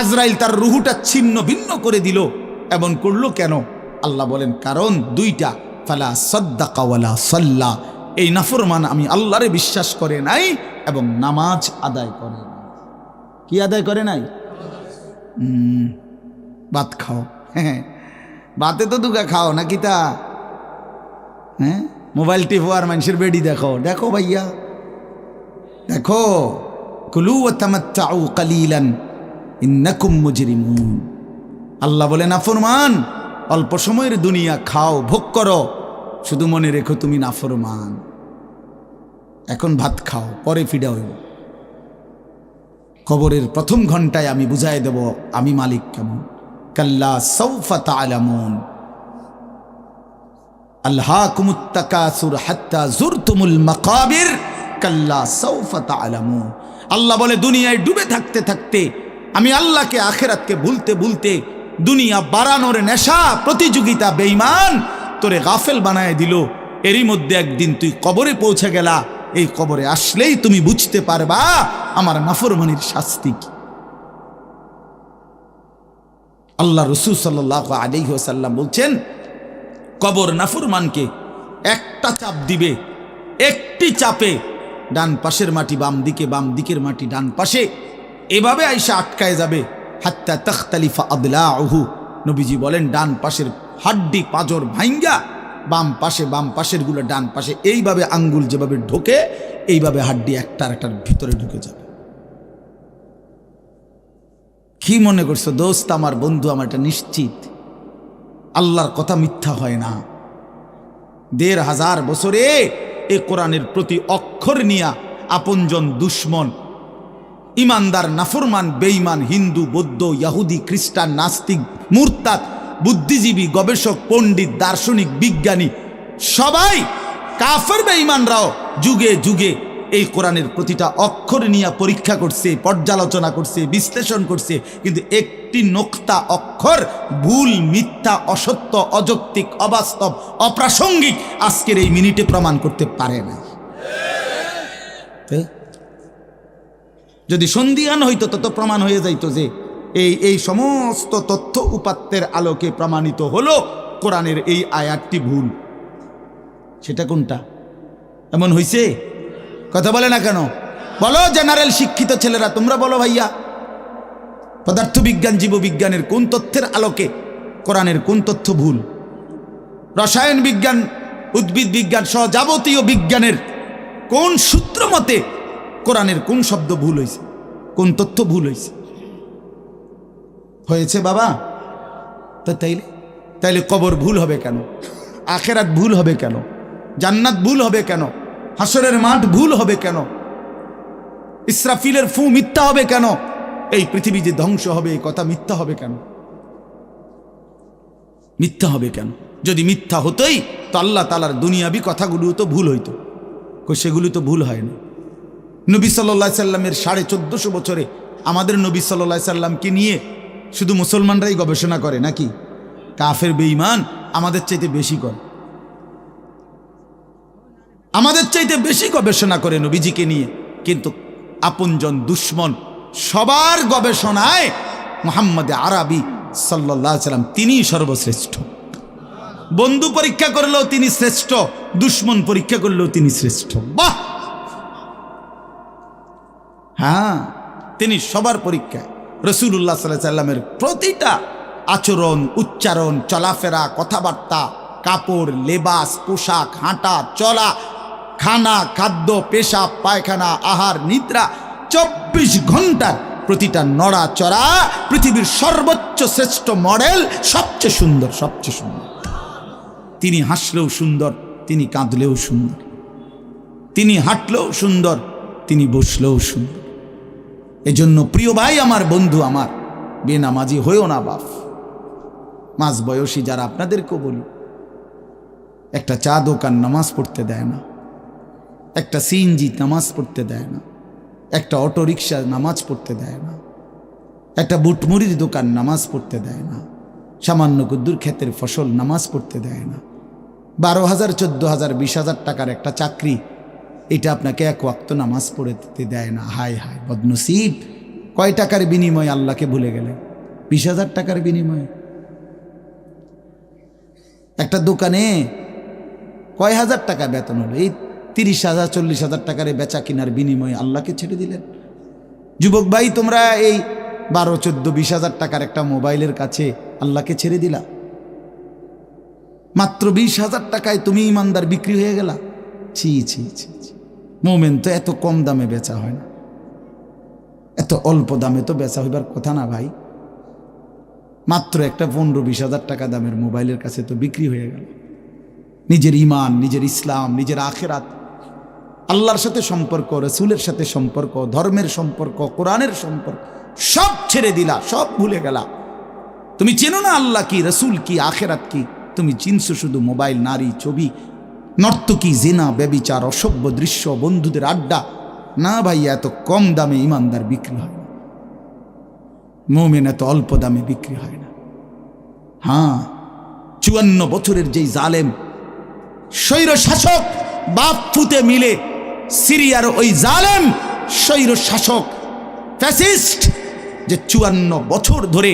আজরাইল তার রুহুটা ছিন্ন ভিন্ন করে দিল, এমন করলো কেন? আল্লাহ বলেন কারণ দুইটা, ফালা সাদ্দাকা ওয়ালা সাল্লা, এই নাফরমান আমি আল্লাহরে বিশ্বাস করে নাই এবং নামাজ আদায় করে নাই। কি আদায় করে নাই? ভাত খাও, হ্যাঁ ভাতে তো দুগা খাও নাকি তা? হ্যাঁ মোবাইল টিপো আর মানুষের বেডি দেখো, দেখো ভাইয়া দেখো, কুলু ওয়া তামাত্তাউ কালিলান ইন্নাকুম মুজরিমুন। আল্লাহ বলে নাফরমান অল্প সময়ের দুনিয়া খাও, ভোগ করো, শুধু মনে রেখো তুমি নাফরমান। এখন ভাত খাও, পরে ফিডা হইব। কবরের প্রথম ঘন্টায় আমি বুঝাই দেব আমি মালিক কেমন। কাল্লা সাউফা তা'লামুন আলহাকুমুত তাকাসুর হাত্তা যুরতুমুল মাকাবির কাল্লা সাউফা তা'লামুন। আল্লাহ বলে দুনিয়ায় ডুবে থাকতে থাকতে আমি আল্লাহকে আখিরাতকে ভুলতে ভুলতে দুনিয়া বাড়ানোর নেশা প্রতিযোগিতা বেঈমান তোরে গাফেল বানায় দিল। এরই মধ্যে একদিন তুই কবরে পৌঁছে গেলা, এই কবরে আসলেই তুমি বুঝতে পারবা আমার নাফরমানির শাস্তি কি। আল্লাহ রাসূল সাল্লাল্লাহু আলাইহি ওয়াসাল্লাম বলছেন কবর নাফরমানকে একটা চাপ দিবে, একটি চাপে ডান পাশের মাটি বাম দিকে, বাম দিকের মাটি ডান পাশে, এভাবে আইসা আটকায় যাবে। হাত্তা তাখতালিফা আদলাউহু। নবীজি বলেন ডান পাশের হাড্ডি পাঁজর ভাঙ্গা বাম পাশের গুলো ডান পাশে এইভাবে আঙ্গুল যেভাবে ঢোকে এইভাবে হাড্ডি একটার ভিতরে ঢুকে যাবে। কি মনে করছো দোস্ত, আমার বন্ধু, আমার এটা নিশ্চিত আল্লাহর কথা মিথ্যা হয় না। ১৫০০ বছরে এ কোরআনের প্রতি অক্ষর নিয়া আপনজন দুশ্মন, ইমানদার নাফরমান, বেঈমান, হিন্দু, বৌদ্ধ, ইহুদি, খ্রিস্টান, নাস্তিক, মুরতাদ, বুদ্ধিজীবী, গবেষক, পণ্ডিত, দার্শনিক, বিজ্ঞানী, সবাই কাফের বেঈমানরাও যুগে যুগে এই কোরআনের প্রতিটা অক্ষর নিয়ে পরীক্ষা করছে, পর্যালোচনা করছে, বিশ্লেষণ করছে, কিন্তু একটি নোক্তা অক্ষর ভুল, মিথ্যা, অসত্য, অযৌক্তিক, অবাস্তব, অপ্রাসঙ্গিক আজকের এই মিনিটে প্রমাণ করতে পারে না। যদি সন্দিহান হইতো তত প্রমাণ হয়ে যাইতো যে এই সমস্ত তথ্য উপাত্তের আলোকে প্রমাণিত হলো কোরআনের এই আয়াতটি ভুল। সেটা কোনটা? এমন হইছে? কথা বলে না কেন? বলো জেনারেল শিক্ষিত ছেলেরা, তোমরা বলো ভাইয়া, পদার্থবিজ্ঞান, জীববিজ্ঞানের কোন তথ্যের আলোকে কোরআনের কোন তথ্য ভুল? রসায়ন বিজ্ঞান, উদ্ভিদ বিজ্ঞান সহ যাবতীয় বিজ্ঞানের কোন সূত্র মতে কোরআনের কোন শব্দ ভুল হয়েছে, কোন তথ্য ভুল হয়েছে? হয়েছে বাবা। তো তাইলে কবর ভুল হবে কেন? আখেরাত ভুল হবে কেন? জান্নাত ভুল হবে কেন? হাসরের মাঠ ভুল হবে কেন? ইসরাফিলের ফু মিথ্যা হবে কেন? এই পৃথিবী যে ধ্বংস হবে এই কথা মিথ্যা হবে কেন? মিথ্যা হবে কেন? যদি মিথ্যা হতোই তো আল্লাহ তাআলার দুনিয়াবি কথাগুলো তো ভুল হইতো, সেগুলো তো ভুল হয় না। নবী সাল্লাল্লাহু আলাইহি সাল্লামের 1450 বছরে আমাদের নবী সাল্লাল্লাহু আলাইহি সাল্লামকে নিয়ে শুধু মুসলমানরাই গবেষণা করে নাকি? কাফের বেঈমান আমাদের চাইতে বেশি করে, আমাদের চাইতে বেশি গবেষণা করে নবীজিকে নিয়ে, কিন্তু আপনজন দুশ্মন সবার গবেষণায় মুহাম্মদ আরবি সাল্লাল্লাহু আলাইহি সাল্লাম তিনিই সর্বশ্রেষ্ঠ। বন্ধু পরীক্ষা করলেও তিনি শ্রেষ্ঠ, দুশ্মন পরীক্ষা করলেও তিনি শ্রেষ্ঠ। বাহ! হ্যাঁ, তিনি সবার পরীক্ষায়। রাসূলুল্লাহ সাল্লাল্লাহু আলাইহি সাল্লামের প্রতিটা আচরণ, উচ্চারণ, চলাফেরা, কথাবার্তা, কাপড়, লেবাস, পোশাক, হাঁটা চলা, খানা, খাদ্য, পেশাব, পায়খানা, আহার, নিদ্রা, 24 ঘন্টার প্রতিটা নড়াচড়া পৃথিবীর সর্বোচ্চ শ্রেষ্ঠ মডেল, সবচেয়ে সুন্দর, সবচেয়ে সুন্দর। তিনি হাসলেও সুন্দর, তিনি কাঁদলেও সুন্দর, তিনি হাঁটলেও সুন্দর, তিনি বসলেও সুন্দর। এজন্য প্রিয় ভাই আমার, বন্ধু আমার, বেনামাজি হয়েও না বাপ। মাঝ বয়সী যারা, আপনাদেরকেও বলি, একটা চা দোকান নামাজ পড়তে দেয় না, একটা সিএনজি নামাজ পড়তে দেয় না, একটা অটো রিক্সা নামাজ পড়তে দেয় না, একটা বুটমুড়ির দোকান নামাজ পড়তে দেয় না, সামান্য কুদ্দুর ক্ষেতের ফসল নামাজ পড়তে দেয় না। 12,000, 14,000, 20,000 টাকার একটা চাকরি, এটা আপনাকে এক ওয়াক্ত নামাজ পড়তে দেয় না। হায় হায় বদনসিব! কয় টাকার বিনিময়ে আল্লাহকে ভুলে গেলেন? 20,000 টাকার বিনিময়ে। একটা দোকানে কয় হাজার টাকা বেতন হলো, এই 30,000, 40,000 টাকার বেচা কিনার বিনিময়ে আল্লাহকে ছেড়ে দিলেন। যুবক ভাই, তোমরা এই 12, 14, 20,000 টাকার একটা মোবাইলের কাছে আল্লাহকে ছেড়ে দিলা। মাত্র 20,000 টাকায় তুমি ইমানদার বিক্রি হয়ে গেলা। ছি ছি ছি ছি! মোমেন তো এত কম দামে বেচা হয় না, এত অল্প দামে তো বেচা হইবার কথা না ভাই। মাত্র একটা 15-20,000 টাকা দামের মোবাইলের কাছে তো বিক্রি হয়ে গেল। নিজের ইমান, নিজের ইসলাম, নিজের আখেরাত, আল্লাহর সাথে সম্পর্ক, রাসূলের সাথে সম্পর্ক, ধর্মের সম্পর্ক, কোরআনের সম্পর্ক সব ছেড়ে দিলা, সব ভুলে গেলা। তুমি চেনো না আল্লাহ কি, রাসূল কি, আখেরাত কি। তুমি চিনছো শুধু মোবাইল, নারী, ছবি, নর্তকী, জিনা, ব্যভিচার, অসভ্য দৃশ্য, বন্ধুদের আড্ডা। না ভাইয়া, এত কম দামে ইমানদার বিক্রি হয় না, মুমিন এত অল্প দামে বিক্রি হয় না। হ্যাঁ, 54 বছরের যেই জালেম স্বৈর শাসক বাপ ফুতে মিলে, সিরিয়ার ওই জালেম স্বৈর শাসক ফ্যাসিস্ট, যে 54 বছর ধরে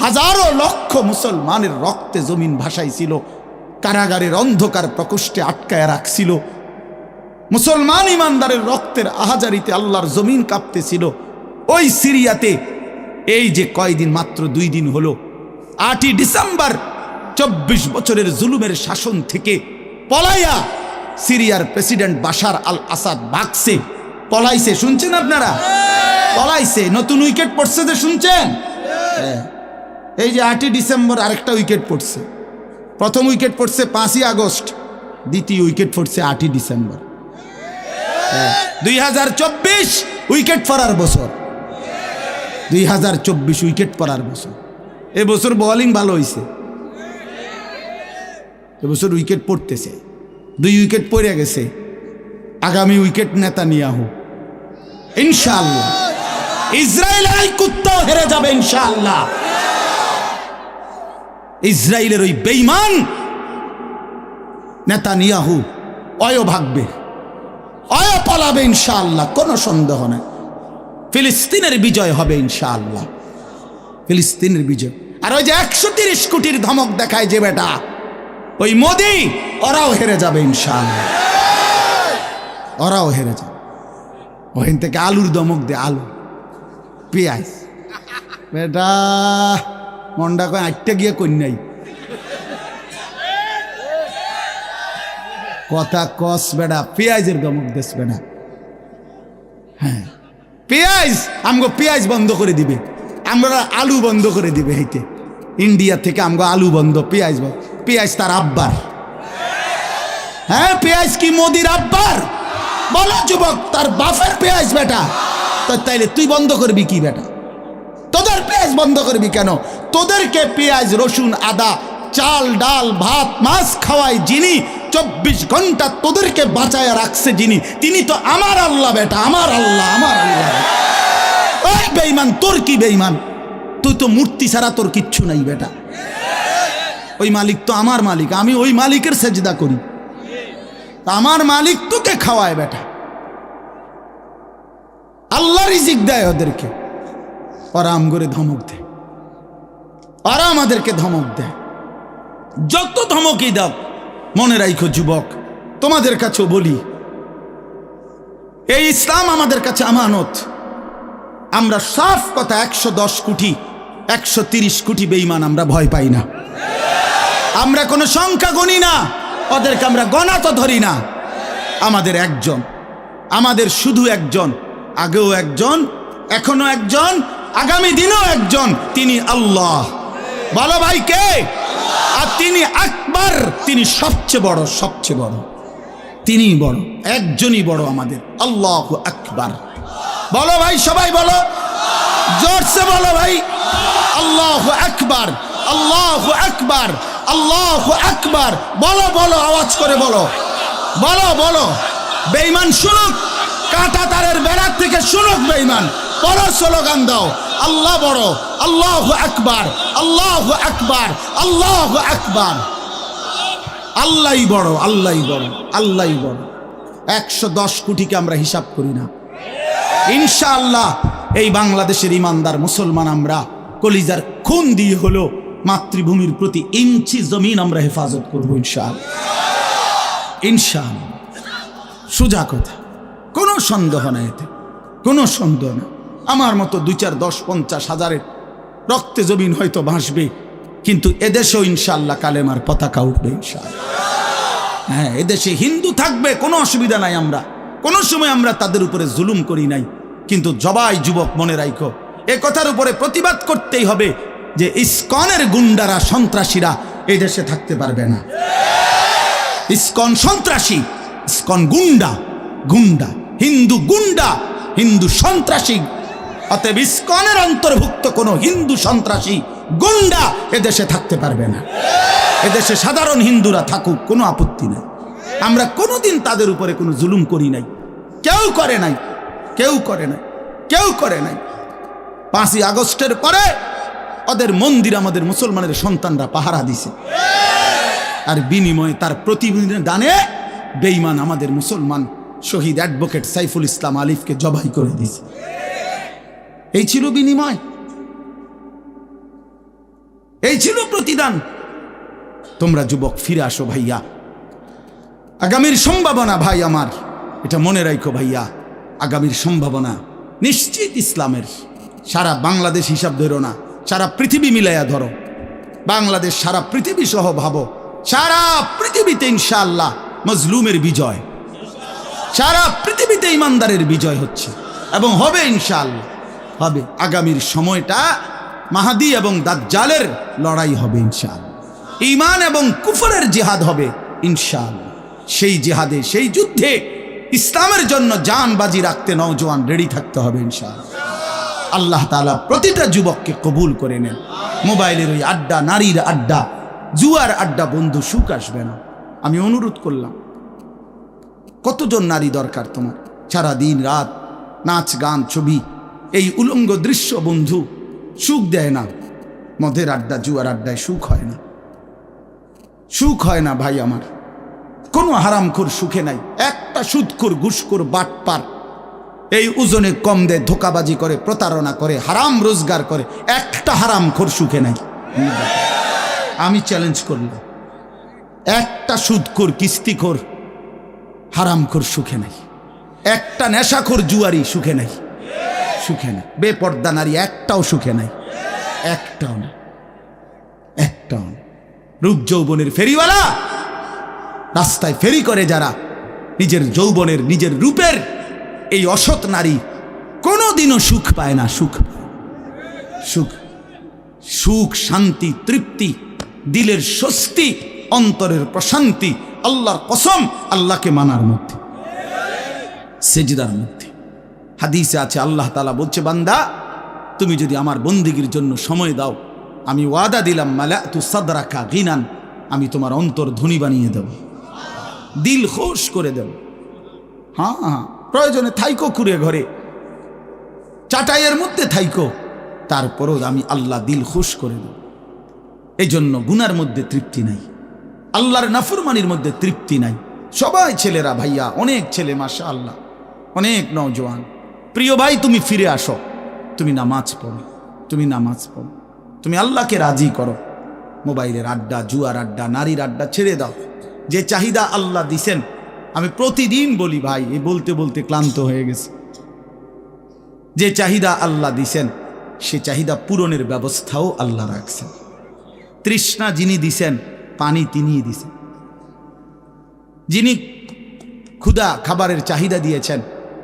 হাজারো লক্ষ মুসলমানের রক্তে জমিন ভাসাইছিল, কারাগারের অন্ধকার প্রকোষ্ঠে আটকায় রাখছিল, মুসলমান ইমানদারের রক্তের আহাজারিতে আল্লাহর জমিন কাঁপতেছিল। ওই সিরিয়াতে এই যে কয়দিন, মাত্র 2 দিন হলো, 8ই ডিসেম্বর 24 বছরের জুলুমের শাসন থেকে পলাইয়া সিরিয়ার প্রেসিডেন্ট বাশার আল আসাদ ভাগছে, পলাইছে। শুনছেন আপনারা? পলাইছে। নতুন উইকেট পড়ছে যে, শুনছেন? এই যে 8ই ডিসেম্বর আরেকটা উইকেট পড়ছে। প্রথম উইকেট পড়ছে 5ই আগস্ট, দ্বিতীয় উইকেট পড়ছে 8ই ডিসেম্বর। 2024 উইকেট পড়ার বছর, 2024 উইকেট পড়ার বছর। এবছর বোলিং ভালো হয়েছে, এবছর উইকেট পড়তেছে। 2 উইকেট পড়ে গেছে। আগামী উইকেট নেতানিয়াহু, ইনশাআল্লাহ। ইসরায়েলের এই কুত্তাও হেরে যাবে ইনশাআল্লাহ। ইসরায়েলের ওই বেঈমান নেতানিয়াহু অয় ভাগবে, অয় পালাবে ইনশাআল্লাহ, কোনো সন্দেহ নেই। ফিলিস্তিনের বিজয় হবে ইনশাআল্লাহ, ফিলিস্তিনের বিজয়। আর ওই যে 130 কোটির ধমক দেখায় যে বেটা, ওই মোদি, ওরাও হেরে যাবে ইনশাআল্লাহ, ওরাও হেরে যাবে। ওখান থেকে আলুর ধমক দে, আলু, পেঁয়াজ। বেটা মন্ডা কয় আটটা গিয়ে কন্যাই কথা কস বেটা, পেঁয়াজের ধমক দেশ বেটা। হ্যাঁ, পেঁয়াজ, আমগো পেঁয়াজ বন্ধ করে দিবে, আমরা আলু বন্ধ করে দিবে। হেঁটে ইন্ডিয়া থেকে আমগো আলু বন্ধ, পেঁয়াজ বন্ধ। পেঁয়াজ তার আব্বার। হ্যাঁ, পেঁয়াজ কি মোদির আব্বার? বলো যুবক, তার বাপের পেঁয়াজ বেটা। তাইলে তুই বন্ধ করবি কি বেটা? তোদের পেঁয়াজ বন্ধ করবি কেন? তোদেরকে পেঁয়াজ, রসুন, আদা, চাল, ডাল, ভাত, মাছ খাওয়ায় যিনি, 24 ঘন্টা তোদেরকে বাঁচায় রাখছে যিনি, তিনি তো আমার আল্লাহ বেটা, আমার আল্লাহ, আমার আল্লাহ। ওই বেঈমান, তোর কি বেঈমান? তুই তো মূর্তি ছাড়া তোর কিচ্ছু নাই বেটা। ওই মালিক তো আমার মালিক, আমি ওই মালিকের সেজদা করি। আমার মালিক তোকে খাওয়ায় বেটা। আল্লাহ রিজিক দেয় ওদেরকে, ওরা আম করে ধমক দেয়, ওরা আমাদেরকে ধমক দেয়। যত ধমকই দাও, মনে রাখো যুবক, তোমাদের কাছেও বলি, এই ইসলাম আমাদের কাছে আমানত। আমরা সাফ কথা, 110 কোটি 130 কোটি বেঈমান আমরা ভয় পাই না। আমরা কোনো সংখ্যা গণি না, ওদেরকে আমরা গণা তো ধরি না। আমাদের একজন, আমাদের শুধু একজন, আগেও একজন, এখনো একজন, আগামী দিনও একজন, তিনি আল্লাহ। বলো ভাই কে? আর তিনি আকবার, তিনি সবচেয়ে বড়, সবচেয়ে বড়, তিনি বড়, একজনই বড় আমাদের, আল্লাহু আকবার। বলো ভাই, সবাই বলো, জোরসে বলো ভাই, আল্লাহু আকবার, আল্লাহু আকবার, আল্লাহু আকবার। বলো বলো, আওয়াজ করে বলো, বলো বলো। বেঈমান শুনুক, কাঁটা তারের বেড়ার থেকে শুনুক বেঈমান। বড় স্লোগান দাও, আল্লাহ বড়, আল্লাহু আকবার, আল্লাহু আকবার, আল্লাহু আকবার। আল্লাহই বড়, আল্লাহই বড়, আল্লাহই বড়। 110 কোটিকে আমরা হিসাব করি না। ইনশাআল্লাহ এই বাংলাদেশের ইমানদার মুসলমান আমরা কলিজার খুন দিয়ে হলো মাতৃভূমির প্রতি ইঞ্চি জমিন আমরা হেফাজত করবো ইনশাআল্লাহ, ইনশাআল্লাহ। সোজা কথা, কোনো সন্দেহ নাই এতে, কোনো সন্দেহ না। আমার মতো 2, 4, 10, 50 হাজারের রক্তে জমিন হয়তো ভাসবে, কিন্তু এদেশেও ইনশাআল্লাহ কালেমার পতাকা উঠবে ইনশাআল্লাহ। হ্যাঁ, এদেশে হিন্দু থাকবে, কোনো অসুবিধা নাই। আমরা কোনো সময় আমরা তাদের উপরে জুলুম করি নাই, কিন্তু জবাই যুবক মনে রাখো, এ কথার উপরে প্রতিবাদ করতেই হবে যে ইসকনের গুন্ডারা, সন্ত্রাসীরা এই দেশে থাকতে পারবে না। ইসকন সন্ত্রাসী, ইসকন গুন্ডা, গুন্ডা, হিন্দু গুন্ডা, হিন্দু সন্ত্রাসী। অতএব ইসকনের অন্তর্ভুক্ত কোনো হিন্দু সন্ত্রাসী গুন্ডা এদেশে থাকতে পারবে না। এদেশে সাধারণ হিন্দুরা থাকুক, কোনো আপত্তি নেই। আমরা কোনোদিন তাদের উপরে কোনো জুলুম করি নাই, কেউ করে নাই, কেউ করে নাই, কেউ করে নাই। 5ই আগস্টের পরে ওদের মন্দির আমাদের মুসলমানের সন্তানরা পাহারা দিছে, আর বিনিময়ে তার প্রতিদানে বেঈমান আমাদের মুসলমান শহীদ অ্যাডভোকেট সাইফুল ইসলাম আলিফকে জবাই করে দিয়েছে। এই ছিল বিনিময়, এই ছিল প্রতিদান। তোমরা যুবক ফিরে আসো ভাইয়া, আগামীর সম্ভাবনা ভাই আমার, এটা মনে রাখো ভাইয়া, আগামীর সম্ভাবনা নিশ্চিত ইসলামের। সারা বাংলাদেশ হিসাব ধরো না, সারা পৃথিবী মিলাইয়া ধরো। বাংলাদেশ সারা পৃথিবী সহ ভাবো, সারা পৃথিবীতে ইনশাআল্লাহ মজলুমের বিজয়, সারা পৃথিবীতে ইমানদারের বিজয় হচ্ছে এবং হবে ইনশাআল্লাহ, হবে। আগামীর সময়টা মাহাদি এবং দাজ্জালের লড়াই হবে ইনশাআল্লাহ। ঈমান এবং কুফরের জিহাদ হবে ইনশাআল্লাহ। সেই জিহাদে, সেই যুদ্ধে ইসলামের জন্য জান বাজি রাখতে নওজোয়ান রেডি থাকতে হবে ইনশাআল্লাহ। আল্লাহ তাআলা প্রতিটা যুবককে কবুল করে নেন। মোবাইলের ওই আড্ডা, নারীর আড্ডা, জুয়ার আড্ডা, বন্ধু সুখ আসবে না। আমি অনুরোধ করলাম, কতজন নারী দরকার তোমার? সারা দিন রাত নাচ গান ছবি, এই উলঙ্গ দৃশ্য বন্ধু সুখ দেয় না। মদের আড্ডা, জুয়ার আড্ডায় সুখ হয় না, সুখ হয় না ভাই আমার। কোনো হারামখোর সুখে নাই। একটা সুদখোর, ঘুষখোর, বাটপার এই ওজনে কম দেয়, ধোকাবাজি করে, প্রতারণা করে, হারাম রোজগার করে, একটা হারামখোর সুখে নাই। আমি চ্যালেঞ্জ করলাম, একটা সুদখোর, কিস্তিখোর, হারামখোর সুখে নাই। একটা নেশাখোর জুয়ারি সুখে নাই, সুখে নাই। বেপর্দা নারী একটাও সুখে নাই, একটাও না, একটাও না। রূপ যৌবনের ফেরিওয়ালা, রাস্তায় ফেরি করে যারা, নিজের যৌবনের, নিজের রূপের এই অসৎ নারী কোনোদিনও সুখ পায় না। সুখ, সুখ, সুখ, শান্তি, তৃপ্তি, দিলের স্বস্তি, অন্তরের প্রশান্তি আল্লাহর কসম আল্লাহকে মানার মধ্যে, সেজদার মধ্যে। হাদিসে আছে, আল্লাহ তাআলা বলছে, বান্দা তুমি যদি আমার বন্দেগীর জন্য সময় দাও, আমি ওয়াদা দিলাম, মালাতু সাদরাকা গিনান, আমি তোমার অন্তর ধনী বানিয়ে দেব, দিল খুশ করে দেব। হ্যাঁ হ্যাঁ, প্রয়োজনে থাইকো কুড়ে ঘরে, চাটাইয়ের মধ্যে থাইকো, তারপরও আমি আল্লাহ দিল খুশ করে দেব। এই জন্য গুনার মধ্যে তৃপ্তি নাই, আল্লাহর নাফরমানির মধ্যে তৃপ্তি নাই। সবাই ছেলেরা, ভাইয়া, অনেক ছেলে মাশাআল্লাহ, অনেক নওজোয়ান। প্রিয় ভাই, তুমি ফিরে আসো, তুমি নামাজ পড়ো, তুমি নামাজ পড়ো, তুমি আল্লাহকে রাজি করো। মোবাইলের আড্ডা, জুয়ার আড্ডা, নারীর আড্ডা ছেড়ে দাও। যে চাহিদা আল্লাহ দিছেন, আমি প্রতিদিন বলি ভাই, এই বলতে বলতে ক্লান্ত হয়ে গেছে। যে চাহিদা আল্লাহ দিছেন, সে চাহিদা পূরণের ব্যবস্থাও আল্লাহ রাখছেন। তৃষ্ণা যিনি দিছেন, পানি তিনিই দিছেন। যিনি ক্ষুধা, খাবারের চাহিদা দিয়েছেন,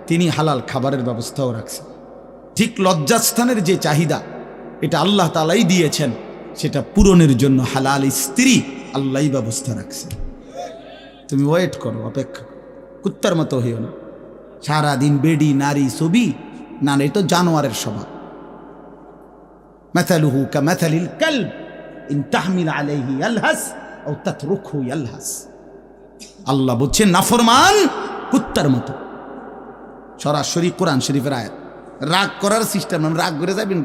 তিনি হালাল খাবারের ব্যবস্থাও রাখছেন। ঠিক লজ্জাস্থানের যে চাহিদা, এটা আল্লাহ তাআলাই দিয়েছেন, সেটা পূরণের জন্য হালাল স্ত্রী আল্লাহই ব্যবস্থা রাখছেন। তুমি ওয়েট করো, অপেক্ষা করো, কুত্তার মতো হইও না। সারাদিন বেডি, নারী, ছবি, না, এটা তো জানোয়ারের স্বভাব। মাথালুহু কামাথালিল কালব ইন তাহমিল আলাইহি ইয়ালহাস আও তাতরুকহু ইয়ালহাস। আল্লাহ বলছেন নাফরমান কুত্তার মতো। সরাসরি কোরআন শরীফের আয়াত। রাগ করার সিস্টেম, রাগ করে যাবেন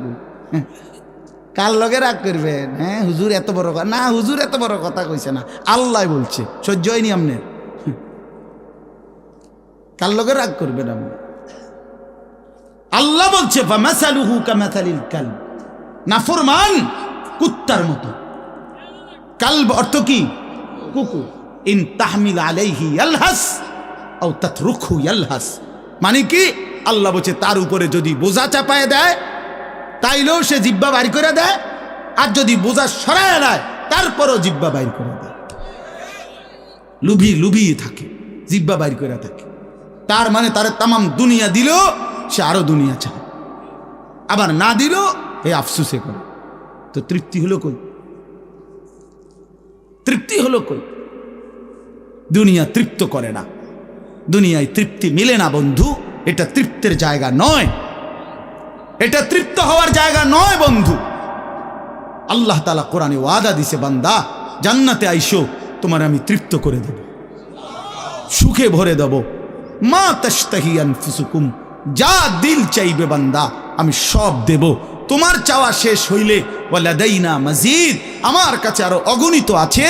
কার লগে রাগ করবেন? হ্যাঁ, হুজুর এত বড় কথা না, হুজুর এত বড় কথা কইছে না, আল্লাহ বলছে। সহ্য হয়নি আপনার? কার লগে রাগ করবেন আপনি? আল্লাহ বলছে ফামাসালুহু কামাসালিল কালব, নাফরমান কুত্তার মতো। কালব অর্থ কি? কুকুর। ইন তাহমিল আলাইহি ইয়ালহাস আও তাতরুকহু ইয়ালহাস, মানে কি? আল্লাহ বলছে তার উপরে যদি বোঝা চাপায় দেয়, তাইলেও সে জিহ্বা বাইর করে দেয়, আর যদি বোঝা সরায় দেয়, তারপরও জিহ্বা বাইর করে দেয়। লুভিয়ে থাকে, জিহ্বা বাইর করে থাকে। তার মানে তার তামাম দুনিয়া দিলেও সে আরো দুনিয়া চায়, আবার না দিলেও এই আফসুসে করে। তো তৃপ্তি হলো কই? তৃপ্তি হলো কই? দুনিয়া তৃপ্ত করে না, দুনিয়ায় তৃপ্তি মিলে না বন্ধু। এটা তৃপ্তের জায়গা নয়, এটা তৃপ্ত হওয়ার জায়গা নয় বন্ধু। আল্লাহ তাআলা কোরআনে ওয়াদা দিছে, বান্দা জান্নাতে আইসো, তোমার আমি তৃপ্ত করে দেব, সুখে ভরে দেব। মা তাশতাহি আনফুসুকুম, যা দিল চাইবে বান্দা আমি সব দেব। তোমার চাওয়া শেষ হইলে ওয়ালাদাইনা মাজিদ, আমার কাছে আরো অগণিত আছে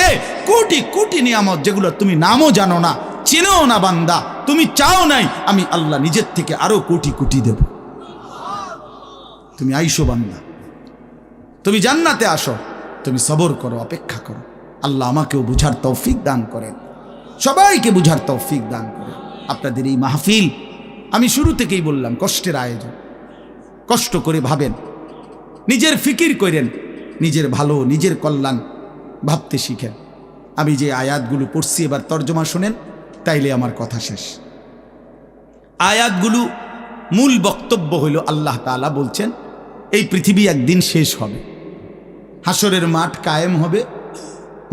কোটি কোটি নিয়ামত, যেগুলো তুমি নামও জানো না, চিনো না বান্দা। তুমি চাও নাই, আমি আল্লাহ নিজের থেকে আরো কোটি কোটি দেব। তুমি আইসো বান্দা, তুমি জান্নাতে আসো, তুমি সবর করো, অপেক্ষা করো। আল্লাহ আমাকেও বুঝার তৌফিক দান করেন, সবাইকে বুঝার তৌফিক দান করেন। আপনাদের এই মাহফিল আমি শুরু থেকেই বললাম কষ্টের আয়োজন, কষ্ট করে ভাবেন, নিজের ফিকির করেন, নিজের ভালো নিজের কল্যাণ ভাবতে শিখেন। আমি যে আয়াতগুলো পড়ছি এবার তর্জমা শুনেন, তাইলে আমার কথা শেষ। আয়াতগুলো মূল বক্তব্য হইল আল্লাহ তাআলা বলছেন এই পৃথিবী একদিন শেষ হবে, হাসরের মাঠ কায়েম হবে,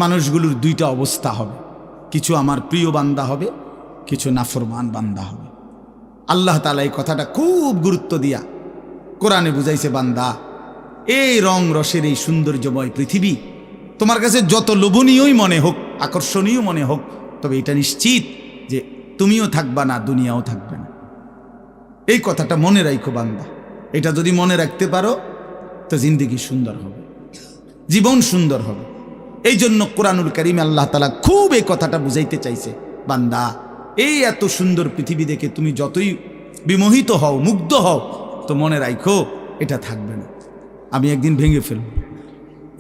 মানুষগুলোর দুইটা অবস্থা হবে, কিছু আমার প্রিয় বান্দা হবে, কিছু নাফরমান বান্দা হবে। আল্লাহ তাআলা এই কথাটা খুব গুরুত্ব দিয়া কোরআনে বুঝাইছে, বান্দা এই রং রসের এই সৌন্দর্যময় পৃথিবী তোমার কাছে যত লোভনীয়ই মনে হোক, আকর্ষণীয় মনে হোক, তবে এটা নিশ্চিত যে তুমিও থাকবা না, দুনিয়াও থাকবে না। এই কথাটা মনে রাখো বান্দা, এটা যদি মনে রাখতে পারো তো জিন্দেগি সুন্দর হবে, জীবন সুন্দর হবে। এই জন্য কোরআনুল কারীমে আল্লাহ তাআলা খুব এই কথাটা বুঝাইতে চাইছে, বান্দা এই এত সুন্দর পৃথিবী দেখে তুমি যতই বিমোহিত হও, মুগ্ধ হও, তো মনে রাখো এটা থাকবে না, আমি একদিন ভেঙে ফেলব।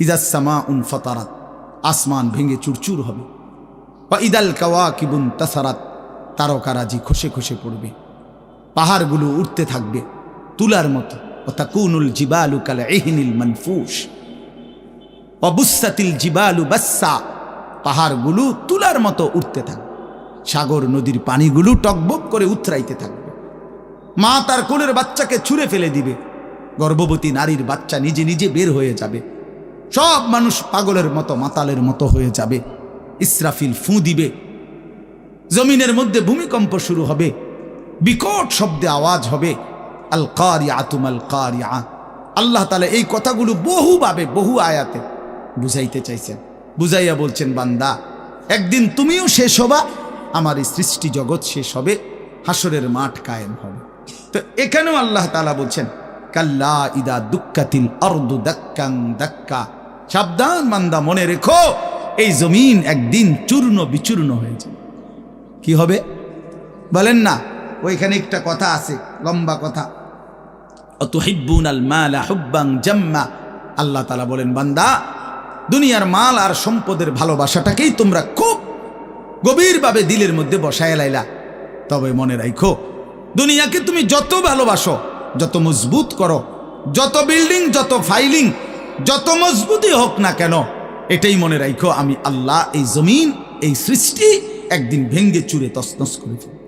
ইজাস সামাউন ফাতারাত, আসমান ভেঙে চুরচুর হবে। ওয়া ইদাল কাওয়াকিবুন তাসারাত, তারকারাজি খসে খসে পড়বে, পাহাড়গুলো উঠতে থাকবে তুলার মতো। ওয়া তাকুনুল জিবালু কাল ইহনিল মানফুশ ওয়া বুসাতিল জিবালু বাসসা, পাহাড়গুলো তুলার মতো উঠতে থাকবে, সাগর নদীর পানিগুলো টকবক করে উতরাইতে থাকবে। মা তার কোলের বাচ্চাকে ছুঁড়ে ফেলে দিবে, গর্ভবতী নারীর বাচ্চা নিজে নিজে বের হয়ে যাবে, সব মানুষ পাগলের মতো মাতালের মতো হয়ে যাবে। ইসরাফিল ফুঁ দিবে, জমিনের মধ্যে ভূমিকম্প শুরু হবে, বিকট শব্দে আওয়াজ হবে। আল কারিআতু মাল কারিআ, আল্লাহ তাআলা এই কথাগুলো বহুভাবে বহু আয়াতে বুঝাইতে চাইছেন, বুঝাইয়া বলছেন, বান্দা একদিন তুমিও শেষ হবা, আমার এই সৃষ্টি জগৎ শেষ হবে, হাসরের মাঠ কায়েম হবে। তো এখানেও আল্লাহ তাআলা বলছেন, কাল্লা ইদা দুক্কাতিল আরদু দাক্কাং দাক্কা, সাবধান বান্দা, মনে রেখো এই জমিন একদিন চূর্ণ বিচূর্ণ হয়ে যাবে। কি হবে বলেন না? ওইখানে একটা কথা আছে, লম্বা কথা, অতুহিব্বুনাল মালা হুব্বান জাম্মা। আল্লাহ তাআলা বলেন, বান্দা দুনিয়ার মাল আর সম্পদের ভালোবাসাটাকেই তোমরা খুব গভীরভাবে দিলের মধ্যে বসায় লাইলা। তবে মনে রাখো, দুনিয়াকে তুমি যত ভালোবাসো, যত মজবুত করো, যত বিল্ডিং, যত ফাইলিং, যত মজবুতই হোক না কেন, এটাই মনে রাখো আমি আল্লাহ এই জমিন, এই সৃষ্টি একদিন ভেঙ্গে চুরে তছনছ করে ফেলব,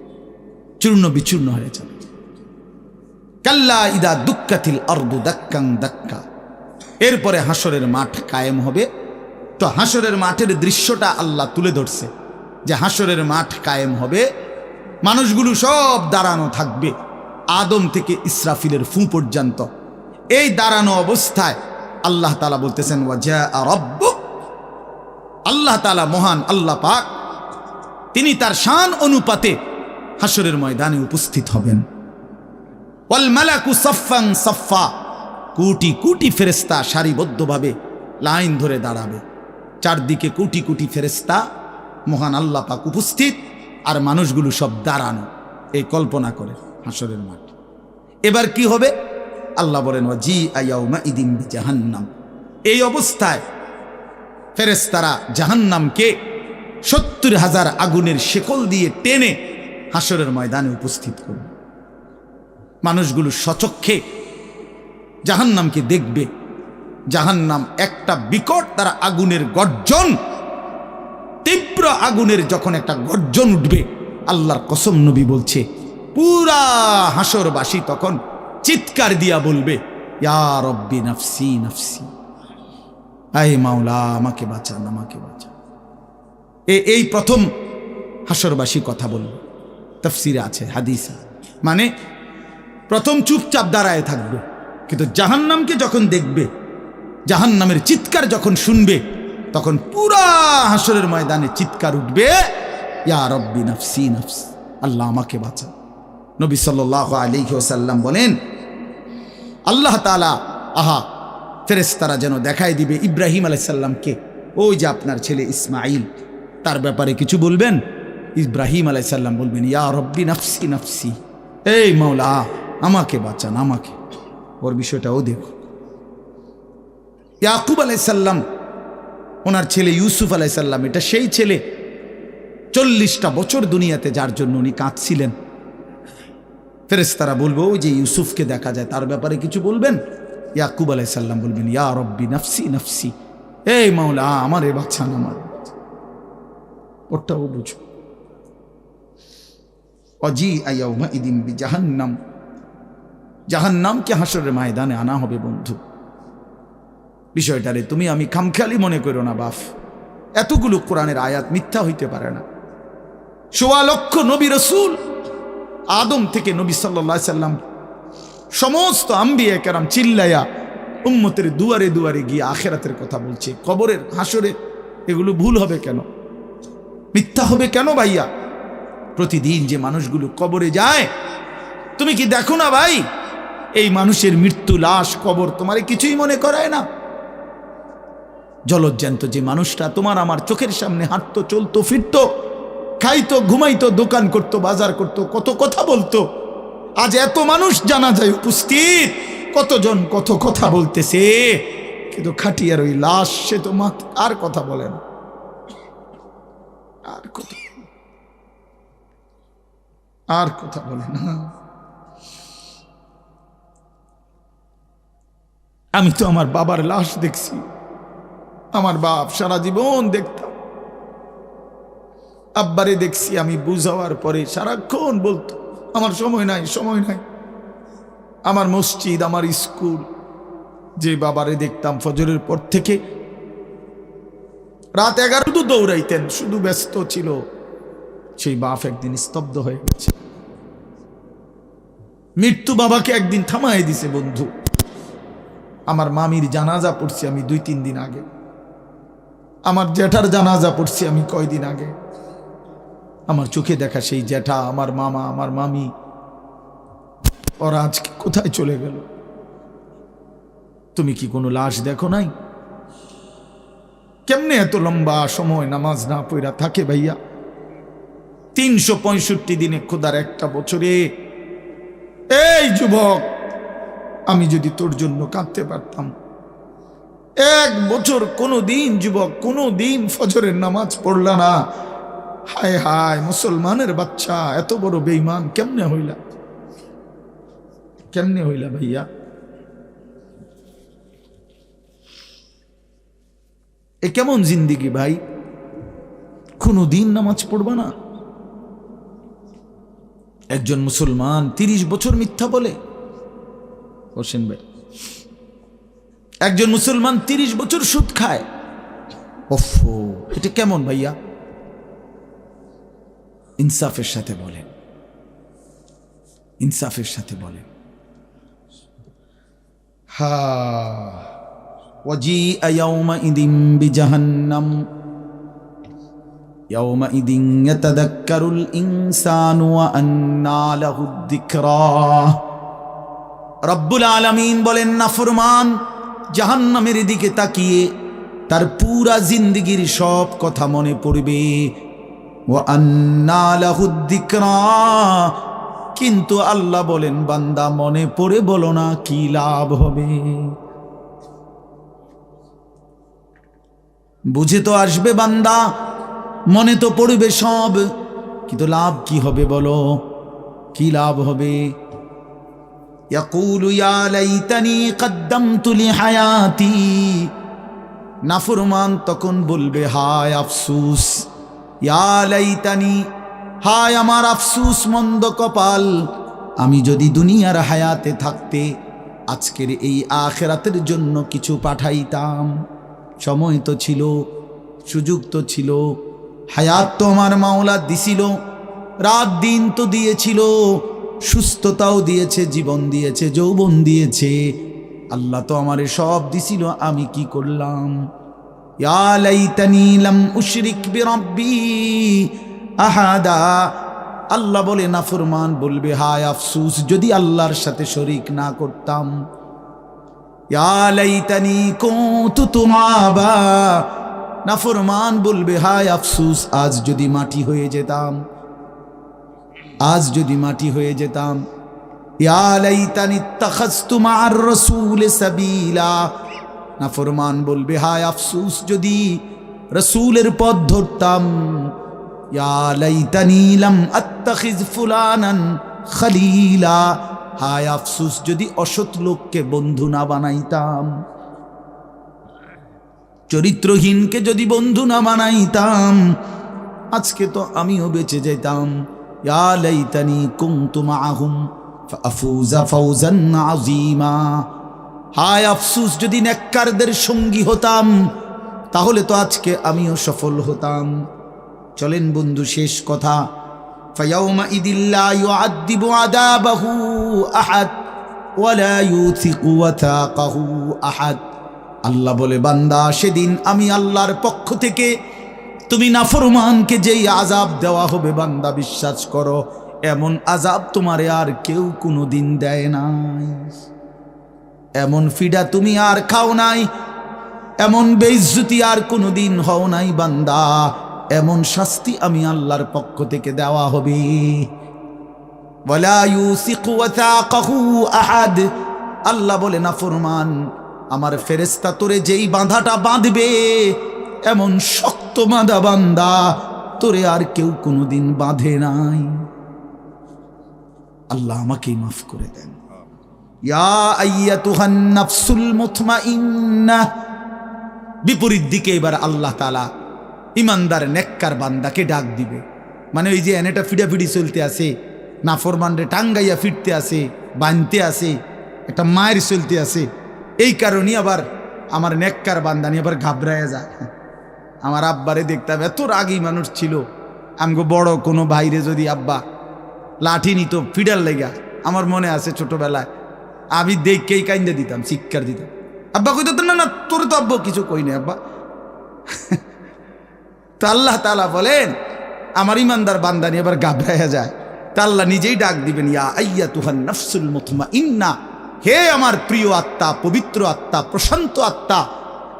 চূর্ণ বিচূর্ণ হয়ে যাবে। কাল্লা ইদা দুক্কাতিল আরদু দাক্কাং দাক্কা, এরপরে হাসরের মাঠ কায়েম হবে। তো হাসরের মাঠের দৃশ্যটা আল্লাহ তুলে ধরছে যে হাসরের মাঠ কায়েম হবে, মানুষগুলো সব দাঁড়ানো থাকবে, আদম থেকে ইসরাফিলের ফু পর্যন্ত। এই দাঁড়ানো অবস্থায় আল্লাহ তাআলা বলতেছেন, ওয়াজা রাব্বুক, আল্লাহ তাআলা মহান আল্লাহ পাক, তিনি তার শান অনুপাতে হাসরের ময়দানে উপস্থিত হবেন। ওয়াল মালাকু সাফফান সাফফা, কোটি কোটি ফেরেশতা সারিবদ্ধভাবে লাইন ধরে দাঁড়াবে, চারদিকে কোটি কোটি ফেরেশতা, মহান আল্লাহ পাক উপস্থিত, আর মানুষগুলো সব দাঁড়ানো। এই কল্পনা করে হাসরের মাঠ। এবার কি হবে? আল্লাহ বলেন, ওয়াজিআ ইয়াউমাইদিন বিজাহান্নাম, এই অবস্থায় ফেরেশতারা জাহান্নামকে ৭০,০০০ আগুনের শেকল দিয়ে টেনে হাসরের ময়দানে উপস্থিত করবে। মানুষগুলো সচক্ষে জাহান্নামকে দেখবে। জাহান্নাম একটা বিকট তারা আগুনের গর্জন, তীব্র আগুনের যখন একটা গর্জন উঠবে, আল্লাহর কসম নবী বলছে, পুরা হাসরবাসী তখন চিৎকার দিয়া বলবে, ইয়া রব্বি নাফসি নাফসি, আয় মাওলা আমাকে বাঁচান, আমাকে বাঁচান। এই প্রথম হাসরবাসী কথা বলবে, তাফসিরে আছে, হাদিসে, মানে প্রথম চুপচাপ দাঁড়ায় থাকবে, কিন্তু জাহান্নামকে যখন দেখবে, জাহান্নামের চিৎকার যখন শুনবে, তখন পুরা হাসরের ময়দানে চিৎকার উঠবে, ইয়া রব্বি নাফসি নাফসি, আল্লাহ আমাকে বাঁচান। নবী সাল্লাল্লাহু আলাইহি ওয়াসাল্লাম বলেন, আল্লাহ তাআলা ফেরেশতারা যেন দেখাই দিবে ইব্রাহিম আলাইহিস সালামকে, ওই যে আপনার ছেলে ইসমাইল, তার ব্যাপারে কিছু বলবেন। ইব্রাহিম আলাইহিস সালাম বলবেন, ইয়া রব্বি নাফসি নাফসি, এই মাওলা আমাকে বাঁচান, আমাকে। ওর বিষয়টাও দেখো। ইয়াকুব আলাইহিস সালাম, ওনার ছেলে ইউসুফ আলাইহিস সালাম, এটা সেই ছেলে 40টা বছর দুনিয়াতে যার জন্য উনি কাঁদছিলেন। ফেরেশতারা বলবো ওই যে ইউসুফকে দেখা যায় তার ব্যাপারে কিছু বলবেন? ইয়াকুব আলাইহিস সালাম বলবেন, ইয়া রব্বি নাফসি নাফসি, এই মাওলা আমার এ বাচ্চা না, আমার ওটাও বুঝো। অজি আয়াউমা ইদিন বি জাহান্নাম, জাহান্নামকে হাসরের ময়দানে আনা হবে বন্ধু। বিষয়টারে তুমি আমি খামখেয়ালি মনে করো না বাপ, এতগুলো কোরআনের আয়াত মিথ্যা হইতে পারে না। ১৬ লক্ষ নবী রাসূল, আদম থেকে নবী সাল্লাল্লাহু আলাইহি সাল্লাম সমস্ত আম্বিয়া কেরাম চিল্লায়া উম্মতের দুয়ারে দুয়ারে গিয়ে আখিরাতের কথা বলছে, কবরের হাসরের। এগুলো ভুল হবে কেন, মিথ্যা হবে কেন ভাইয়া? প্রতিদিন যে মানুষগুলো কবরে যায়, তুমি কি দেখো না ভাই, এই মানুষের মৃত্যু, লাশ, কবর তোমারে কিছুই মনে করায় না? জলজ্জান্ত যে মানুষটা তোমার আমার চোখের সামনে হাঁটতো, চলতো, ফিরতো, খাইতো, ঘুমাইতো, দোকান করতো, বাজার করতো, কত কথা বলতো, আজ এত মানুষ জানাজায় উপস্থিত, কতজন কত কথা বলতেছে, কিন্তু খাটিয়ার ওই লাশ, সে তো আর কথা বলে না, আর কথা বলে না। আমি তো আমার বাবার লাশ দেখছি, আমার বাপ সারা জীবন দেখতাম, আব্বারে দেখছি আমি বুঝাওয়ার পরে সারাক্ষণ বলতো আমার সময় নাই, সময় নাই। আমার মসজিদ, আমার স্কুল, যে বাবারে দেখতাম ফজরের পর থেকে রাত 11 তো দৌড়াইতেন, শুধু ব্যস্ত ছিল, সেই বাপ একদিন স্তব্ধ হয়ে গেছে। মৃত্যু বাবাকে একদিন থামায় দিছে বন্ধু। আমার মামির জানাজা পড়ছি আমি 2-3 দিন আগে, আমার জ্যাঠার জানাজা পড়ছি আমি কয়দিন আগে। আমার চোখে দেখা সেই জ্যাঠা, আমার মামা, আমার মামি, ওরা আজকে কোথায় চলে গেল? তুমি কি কোনো লাশ দেখো নাই? কেমনে এত লম্বা সময় নামাজ না পড়া থাকে ভাইয়া? 365 দিনে, খোদার একটা বছরে। এই যুবক, আমি যদি তোর জন্য কাঁদতে পারতাম, 1 বছর কোনো দিন যুবক, কোনো দিন ফজরের নামাজ পড়লা না, হায় হায় মুসলমানের বাচ্চা, এত বড় বেঈমান কেমনে হইলা, কেমনে হইলা ভাইয়া? এ কেমন জিন্দিগি ভাই? কোনো দিন নামাজ পড়বা না? একজন মুসলমান 30 বছর মিথ্যা বলে, হোসেন ভাই, একজন মুসলমান 30 বছর সুদ খায়। ওফো, এটা কেমন ভাইয়া? ইনসাফের সাথে বলেন, ইনসাফের সাথে বলেন। হা ওয়াজিআ ইয়াউমাইদিন বিজাহান্নাম ইয়াউমাইদিন ইয়াতাযাক্কারুল ইনসানু ওয়া আন্না লাহুদ যিকরা। রব্বুল আলামিন বলেন, নাফরমান জাহান্নামের দিকে তাকিয়ে তার পুরা জিন্দেগীর সব কথা মনে পড়বে। ওয়া আন্না লাহুদ যিকরা, কিন্তু আল্লাহ বলেন, বান্দা মনে পড়ে বলো না, কি লাভ হবে? বুঝে তো আসবে বান্দা, মনে তো পড়বে সব, কিন্তু লাভ কি হবে বলো? কি লাভ হবে? ইয়াকুলু ইয়া লাইতানি কদ্দামতু লিহায়াতি, নাফরমান তখন বলবে, হায় আফসুস, ইয়া লাইতানি, হায় আমার আফসুস, মন্দ কপাল, আমি যদি দুনিয়ার হায়াতে থাকতে আজকের এই আখিরাতের জন্য কিছু পাঠাইতাম। সময় তো ছিল, সুযোগ তো ছিল, হায়াত তো আমার মাওলা দিছিল, রাত দিন তো দিয়েছিল, সুস্থতাও দিয়েছে, জীবন দিয়েছে, যৌবন দিয়েছে, আল্লাহ তো আমারে সব দিছিল, আমি কি করলাম? ইয়া লাইতানি লাম উশরিক বিরাব্বি আহাদা, আল্লাহ বলে, নাফরমান বলবে, হায় আফসুস, যদি আল্লাহর সাথে শরীক না করতাম। ইয়া লাইতানি কুনতু তুরাবা, নাফরমান বলবে, হায় আফসুস, আজ যদি মাটি হয়ে যেতাম, আজ যদি মাটি হয়ে যেতাম। ইয়া লাইতানি ইত্তাখাযতু মা'আর রাসূল সাবিলা, নাফরমান বলবে, হায় আফসুস, যদি রাসূলের পথ ধরতাম। ইয়া লাইতানি লাম আত্তাখিয ফুলানান খলিলা। হায় আফসুস যদি অসৎ লোককে বন্ধু না বানাইতাম, চরিত্রহীনকে যদি বন্ধু না বানাইতাম, আজকে তো আমিও বেঁচে যেতাম। ইয়া লাইতানি কুনতু মাআহুম ফাফুজা ফাওজান আযীমা। হায় আফসুস যদি নেককারদের সঙ্গী হতাম, তাহলে তো আজকে আমিও সফল হতাম। চলেন বন্ধু, শেষ কথা। ফায়াউমা ইদিল্লা ইউআযযিবু আযাবাহু আহাদ ওয়ালা ইউথিকু ওয়াথাকাহু আহাদ। আল্লাহ বলে, বান্দা সেদিন আমি আল্লাহর পক্ষ থেকে তুমি নাফরমানকে যেই আযাব দেওয়া হবে, বান্দা বিশ্বাস করো এমন আযাব তোমারে আর কেউ কোনোদিন দেয় নাই। এমন ফিডা তুমি আর খাও নাই, এমন বেইজ্জতি আর কোনোদিন হও নাই বান্দা। এমন শাস্তি আমি আল্লাহর পক্ষ থেকে দেওয়া হবে। ওয়ালা ইউসিকু ওয়াথাকাহু আহাদ। আল্লাহ বলে, নাফরমান আমার ফেরেশতা তোরে যেই বাঁধাটা বাঁধবে, এমন শক্ত বাঁধা বান্দা তোরে আর কেউ কোনোদিন বাঁধে নাই। আল্লাহ আমাকেই মাফ করে দেন। ইয়া আইয়াতুহান নাফসুল মুতমাইন্নাহ। বিপরীত দিকে এবার আল্লাহ তাআলা ইমানদার নেককার বান্দাকে ডাক দিবে। মানে ওই যে এনেটা ফিডাফিডি চলতে আছে, নাফরমানরে টাঙ্গাইয়া ফিরতে আছে, বানতে আছে, একটা মায়ের চলতে আছে, এই কারণে আবার আমার নেককার বান্দা নিয়ে আবার ঘাবড়ায়া যায়। আমার আব্বারে দেখতাম, এত রাগী মানুষ ছিল। আমগো বড় কোনো ভাইরে যদি আব্বা লাঠি নিত ফিডার লেগা, আমার মনে আছে ছোটবেলায় আমি দেখকেই কাইন্দে দিতাম, চিৎকার দিতাম। আব্বা কইতো, না না তোর তো আব্বা কিছু কই না আব্বা। তো আল্লাহ তাআলা বলেন, আমার ইমানদার বান্দা নিয়ে আবার ঘাবড়ায়া যায়। তা আল্লাহ নিজেই ডাক দিবেন, ইয়া আইয়াতুহান নাফসুল মুতমাইন্না। হে আমার প্রিয় আত্মা, পবিত্র আত্মা, প্রশান্ত আত্মা,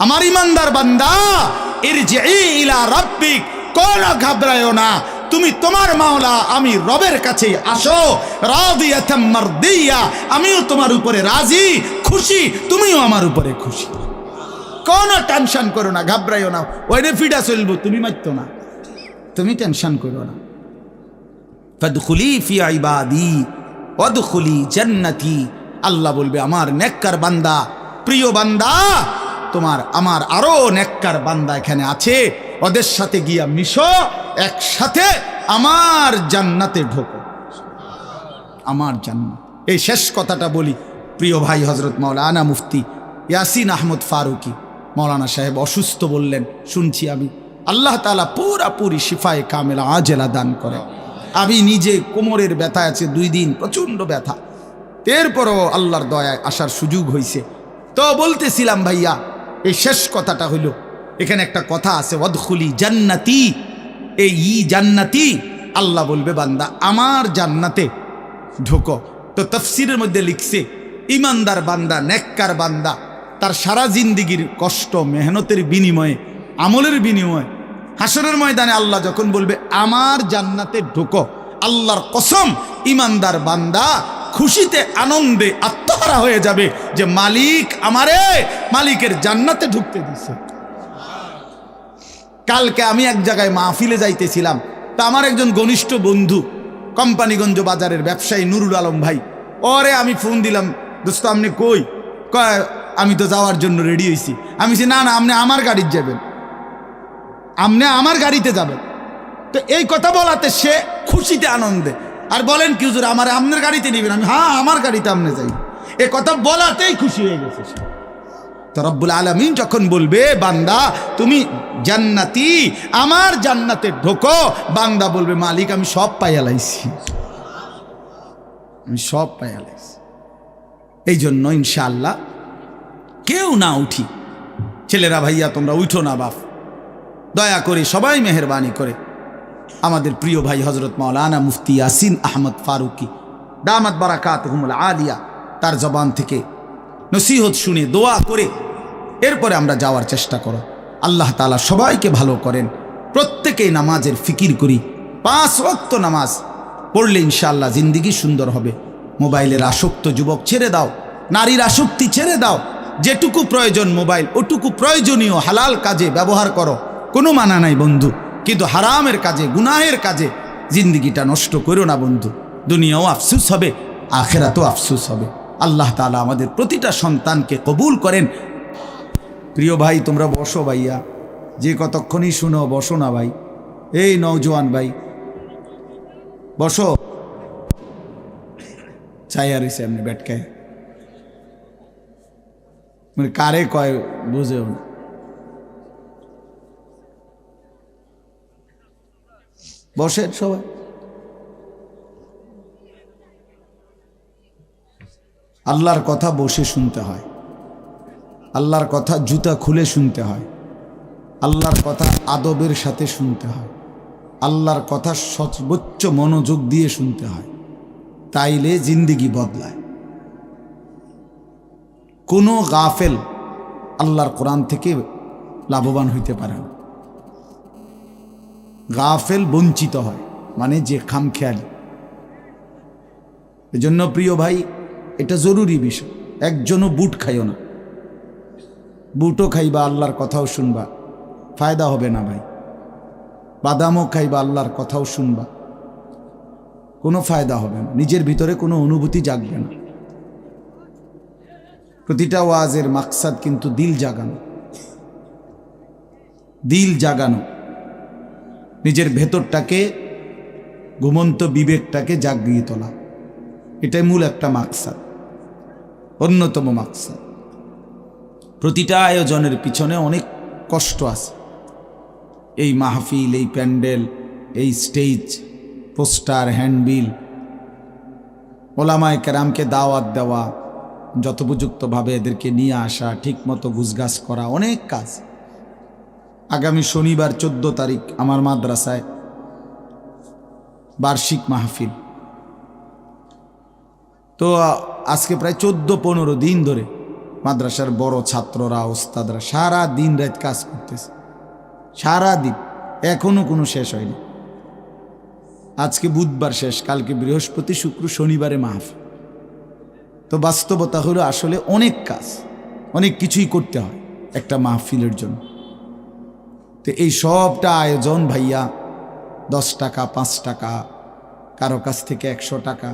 আমার ইমানদার বান্দা, ইরজিই ইলা রাব্বিক। কোন ঘাবড়ায়ো না, তুমি তোমার মাওলা আমি রবের কাছে আসো। রাদিয়াতাম মারদিয়া, আমিও তোমার উপরে রাজি, খুশি, তুমিও আমার উপরে খুশি। কোন টেনশন করো না, ঘাবড়াইও না। ওইরে ফিডা চলবো, তুমি মারতো না, তুমি টেনশন করো না। ফাদখুলি ফি ইবাদি ওয়াদখুলি জান্নাতি। আল্লাহ বলবে, আমার নেককার বান্দা, প্রিয় বান্দা, তোমার আমার আরো নেককার বান্দা এখানে আছে, ওদের সাথে গিয়া মিশো, একসাথে আমার জান্নাতে ঢোকো। আমার জান্নাত। এই শেষ কথাটা বলি, প্রিয় ভাই হযরত মাওলানা মুফতি ইয়াসিন আহমদ ফারুকি মাওলানা সাহেব অসুস্থ বললেন, শুনছি আমি। আল্লাহ তাআলা পুরাপুরি শিফায়ে কামেলা আজেলা দান করে। আমি নিজে কোমরের ব্যথা আছে 2 দিন, প্রচণ্ড ব্যথা। এরপরও আল্লাহর দয়ায় আসার সুযোগ হয়েছে। তো বলতেছিলাম ভাইয়া, এই শেষ কথাটা হইল, এখানে একটা কথা আছে, ওয়াদখুলি জান্নাতি। এই জান্নাতি, আল্লাহ বলবে বান্দা আমার জান্নাতে ঢোকো। তো তাফসীরের মধ্যে লিখছে, ইমানদার বান্দা, নেককার বান্দা, তার সারা জিন্দিগির কষ্ট মেহনতের বিনিময়ে, আমলের বিনিময়ে হাসরের ময়দানে আল্লাহ যখন বলবে আমার জান্নাতে ঢোকো, আল্লাহর কসম ইমানদার বান্দা খুশিতে আনন্দে আত্মহারা হয়ে যাবে যে মালিক আমারে মালিকের জান্নাতে ঢুকতে দিছে। কালকে আমি এক জায়গায় মাহফিলে যাইতেছিলাম, তা আমার একজন ঘনিষ্ঠ বন্ধু, কোম্পানিগঞ্জ বাজারের ব্যবসায়ী নুরুল আলম ভাই, ওরে আমি ফোন দিলাম, দোস্ত আপনি কই? কয় আমি তো যাওয়ার জন্য রেডি হয়েছি। আমি বলছি, না না, আপনি আমার গাড়িতে যাবেন, আপনি আমার গাড়িতে যাবেন। তো এই কথা বলাতে সে খুশিতে আনন্দে, আর বলেন কি হুজুর আমার আপনার গাড়িতে নেবেন? আমি, হ্যাঁ আমার গাড়িতে আপনি যাই। এ কথা বলাতেই খুশি হয়ে গেছে সে। তো রব্বুল আলামিন যখন বলবে বান্দা তুমি জান্নাতি, আমার জান্নাতে ঢোকো, বান্দা বলবে মালিক আমি সব পাইয়া লাইছি, আমি সব পাইয়া লাইছি। এই জন্য ইনশাআল্লাহ কেউ না উঠি, ছেলেরা ভাইয়া তোমরা উঠো না বাপ, দয়া করে সবাই মেহেরবানি করে আমাদের প্রিয় ভাই হযরত মাওলানা মুফতি ইয়াসিন আহমদ ফারুকি দামাত বারাকাতুহুমুল আলিয়া, তার জবান থেকে নসিহত শুনে দোয়া করে এরপরে আমরা যাওয়ার চেষ্টা করো। আল্লাহ তাআলা সবাইকে ভালো করেন। প্রত্যেকেই নামাজের ফিকির করি, 5 ওয়াক্ত নামাজ পড়লে ইনশাআল্লাহ জিন্দিগি সুন্দর হবে। মোবাইলের আসক্ত যুবক ছেড়ে দাও, নারীর আসক্তি ছেড়ে দাও। যেটুকু প্রয়োজন মোবাইল, ওটুকু প্রয়োজনীয় হালাল কাজে ব্যবহার করো, কোনো মানা নাই বন্ধু। কিন্তু হারামের কাজে, গুনাহের কাজে জিন্দিগিটা নষ্ট করো না বন্ধু। দুনিয়াও আফসোস হবে, আখেরাতেও আফসোস হবে। আল্লাহ তাআলা আমাদের প্রতিটা সন্তানকে কবুল করেন। প্রিয় ভাই, তোমরা বসো ভাইয়া, যে কতক্ষণই শুনো বসো না ভাই। এই নওজোয়ান ভাই বসো, চাই আর এসে এমনি ব্যাটকায় মানে কারে কয় বুঝেও না। বসেন সবাই। আল্লাহর কথা বসে শুনতে হয়, আল্লাহর কথা জুতা খুলে শুনতে হয়, আল্লাহর কথা আদবের সাথে শুনতে হয়, আল্লাহর কথা সর্বোচ্চ মনোযোগ দিয়ে শুনতে হয়, তাইলে জিন্দেগি বদলায়। কোনো গাফেল আল্লাহর কোরআন থেকে লাভবান হইতে পারে না। গাফেল বঞ্চিত হয়, মানে যে খামখেয়ালি। এজন্য প্রিয় ভাই, এটা জরুরি বিষয়। একজনও বুট খাইও না, বুটও খাইবা আল্লাহর কথাও শুনবা, ফায়দা হবে না ভাই। বাদামও খাইবা আল্লাহর কথাও শুনবা, কোনো ফায়দা হবে না, নিজের ভিতরে কোনো অনুভূতি জাগবে না। প্রতিটা ওয়াজের মাকসাদ কিন্তু দিল জাগানো, দিল জাগানো, নিজের ভেতরটাকে, ঘুমন্ত বিবেকটাকে জাগিয়ে তোলা, এটাই মূল একটা মাকসাদ, অন্যতম মাকসাদ। প্রতিটা আয়োজনের পিছনে অনেক কষ্ট আছে। এই মাহফিল, এই প্যান্ডেল, এই স্টেজ, পোস্টার, হ্যান্ডবিল, ওলামায়ে কেরামকে দাওয়াত দেওয়া, যথোপযুক্তভাবে এদেরকে নিয়ে আসা, ঠিকমতো গুছগাছ করা, অনেক কাজ। আগামী শনিবার 14 তারিখ আমার মাদ্রাসায় বার্ষিক মাহফিল। তো আজকে প্রায় 14-15 দিন ধরে মাদ্রাসার বড় ছাত্ররা, ওস্তাদরা সারা দিন রাত কাজ করতেছে, সারা দিন, এখনো কোনো শেষ হয়নি। আজকে বুধবার শেষ, কালকে বৃহস্পতি, শুক্র, শনিবারে মাহফিল। তো বাস্তবতা হলো আসলে অনেক কাজ, অনেক কিছুই করতে হয় একটা মাহফিলের জন্য। তো এই সবটা আয়োজন ভাইয়া 10 টাকা, 5 টাকা, কারো কাছ থেকে 100 টাকা,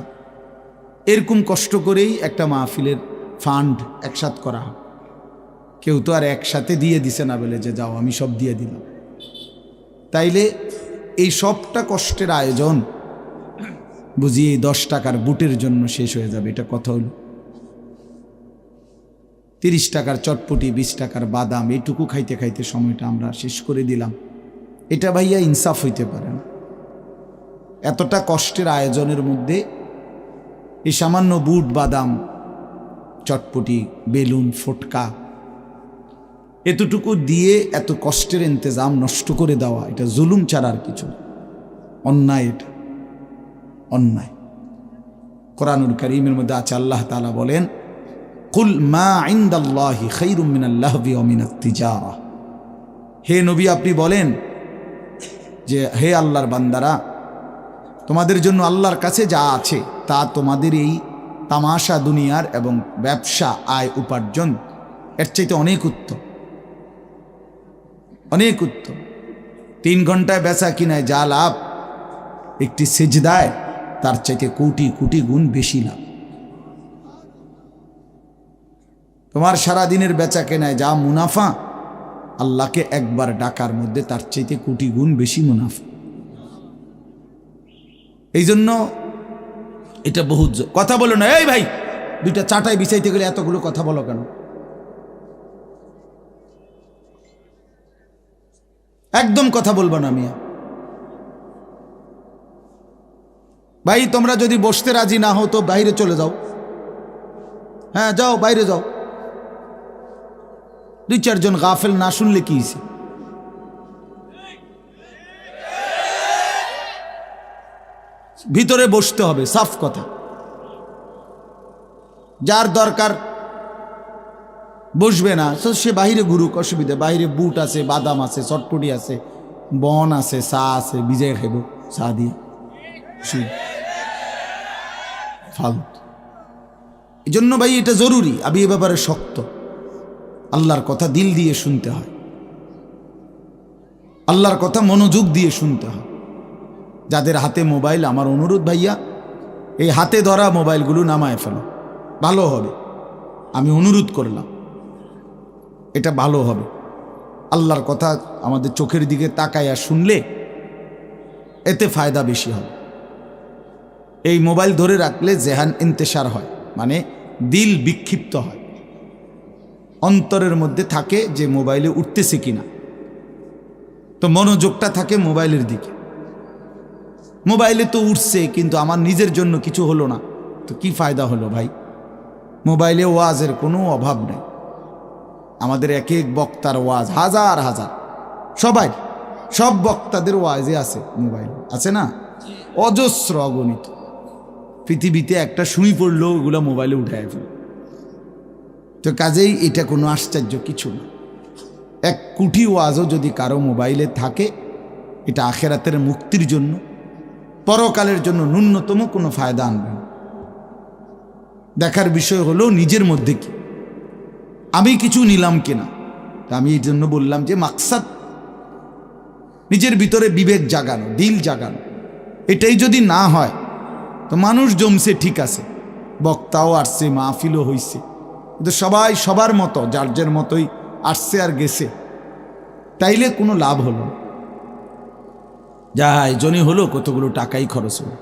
এরকম কষ্ট করেই একটা মাহফিলের ফান্ড একসাথ করা হয়। কেউ তো আর একসাথে দিয়ে দিছে না বলে যে যাও আমি সব দিয়ে দিলাম। তাইলে এই সবটা কষ্টের আয়োজন বুঝি এই 10 টাকার বুটের জন্য শেষ হয়ে যাবে, এটা কথা হলো। 30 টাকার চটপটি, 20 টাকার বাদাম, এইটুকু খাইতে খাইতে সময়টা আমরা শেষ করে দিলাম। এটা ভাইয়া ইনসাফ হইতে পারে না। এতটা কষ্টের আয়োজনের মধ্যে এই সামান্য বুট, বাদাম, চটপটি, বেলুন, ফটকা, এতটুকু দিয়ে এত কষ্টের ইন্তজাম নষ্ট করে দেওয়া, এটা জুলুম ছাড়া আর কিছু, অন্যায়, এটা অন্যায়। কোরআনুল কারীমের মধ্যে আছে, আল্লাহ তাআলা বলেন, কুল মা ইনদাল্লাহি খায়রুম মিনাল লাহবি ওয়া মিনাত তিজারা। হে নবী, আপনি বলেন যে হে আল্লাহর বান্দারা, তোমাদের জন্য আল্লাহর কাছে যা আছে তা তোমাদের এই তামাশা দুনিয়ার এবং ব্যবসা, আয় উপার্জন, এর চাইতে অনেক উত্তম, অনেক উত্তম। 3 ঘন্টায় বেচা কিনায় যা লাভ, একটি সিজদায় তার চাইতে কোটি কোটি গুণ বেশি লাভ। তোমার সারা দিনের বেচা কেনায় যা মুনাফা, আল্লাহকে একবার ডাকার মধ্যে তার চাইতে কোটি গুণ বেশি মুনাফা। এই জন্য এটা বহুত কথা বলো না। এই ভাই, 2টা চাটাই বিছাইতে গেলে এতগুলো কথা বলো কেন? একদম কথা বলবো না মিয়া ভাই। তোমরা যদি বসতে রাজি না হও তো বাইরে চলে যাও। হ্যাঁ যাও, বাইরে যাও। 2-4 জন গাফেল না শুনলে কি হয়েছে? ভিতরে বসতে হবে, সাফ কথা। যার দরকার বসবে না সে বাইরে ঘুরুক, অসুবিধা। বাইরে বুট আছে, বাদাম আছে, চটপটি আছে, বন আছে, চা আছে, ভিজাই খাইব চা দিয়ে ফালতু। এই জন্য ভাই এটা জরুরি, আমি এ ব্যাপারে শক্ত। আল্লাহর কথা দিল দিয়ে শুনতে হয়, আল্লাহর কথা মনোযোগ দিয়ে শুনতে হয়। যাদের হাতে মোবাইল, আমার অনুরোধ ভাইয়া, এই হাতে ধরা মোবাইলগুলো নামায় ফেলো, ভালো হবে। আমি অনুরোধ করলাম, এটা ভালো হবে। আল্লাহর কথা আমাদের চোখের দিকে তাকাইয়া শুনলে এতে ফায়দা বেশি হবে। এই মোবাইল ধরে রাখলে জেহান ইন্তেশার হয়, মানে দিল বিক্ষিপ্ত হয়, অন্তরের মধ্যে থাকে যে মোবাইলে উঠতেছে কিনা, তো মনোযোগটা থাকে মোবাইলের দিকে। মোবাইলে তো উঠছে কিন্তু আমার নিজের জন্য কিছু হলো না, তো কি ফায়দা হলো ভাই? মোবাইলে ওয়াজের কোনো অভাব নেই, আমাদের এক এক বক্তার ওয়াজ হাজার হাজার, সব বক্তাদের ওয়াজে আছে, মোবাইল আছে না, অজস্র অগণিত। পৃথিবীতে একটা শুই পড়লেও ওগুলো মোবাইলে উঠায় ফেলে। তো কাজেই এটা কোনো আশ্চর্য কিছু না। 1 কোটি ওয়াজও যদি কারো মোবাইলে থাকে, এটা আখেরাতের মুক্তির জন্য, পরকালের জন্য ন্যূনতম কোনো ফায়দা আনবে না। দেখার বিষয় হলো নিজের মধ্যে কি আমি কিছু নিলাম কিনা। তা আমি এই জন্য বললাম যে মাকসাদ নিজের ভিতরে বিবেক জাগানো, দিল জাগানো। এটাই যদি না হয় তো মানুষ জমছে ঠিক আছে, বক্তাও আসছে, মাহফিলও হইছে, কিন্তু সবাই সবার মতো যার যার মতোই আসছে আর গেছে, তাইলে কোনো লাভ হলো না। যা আয়োজনই হলো কতগুলো টাকাই খরচ হলো।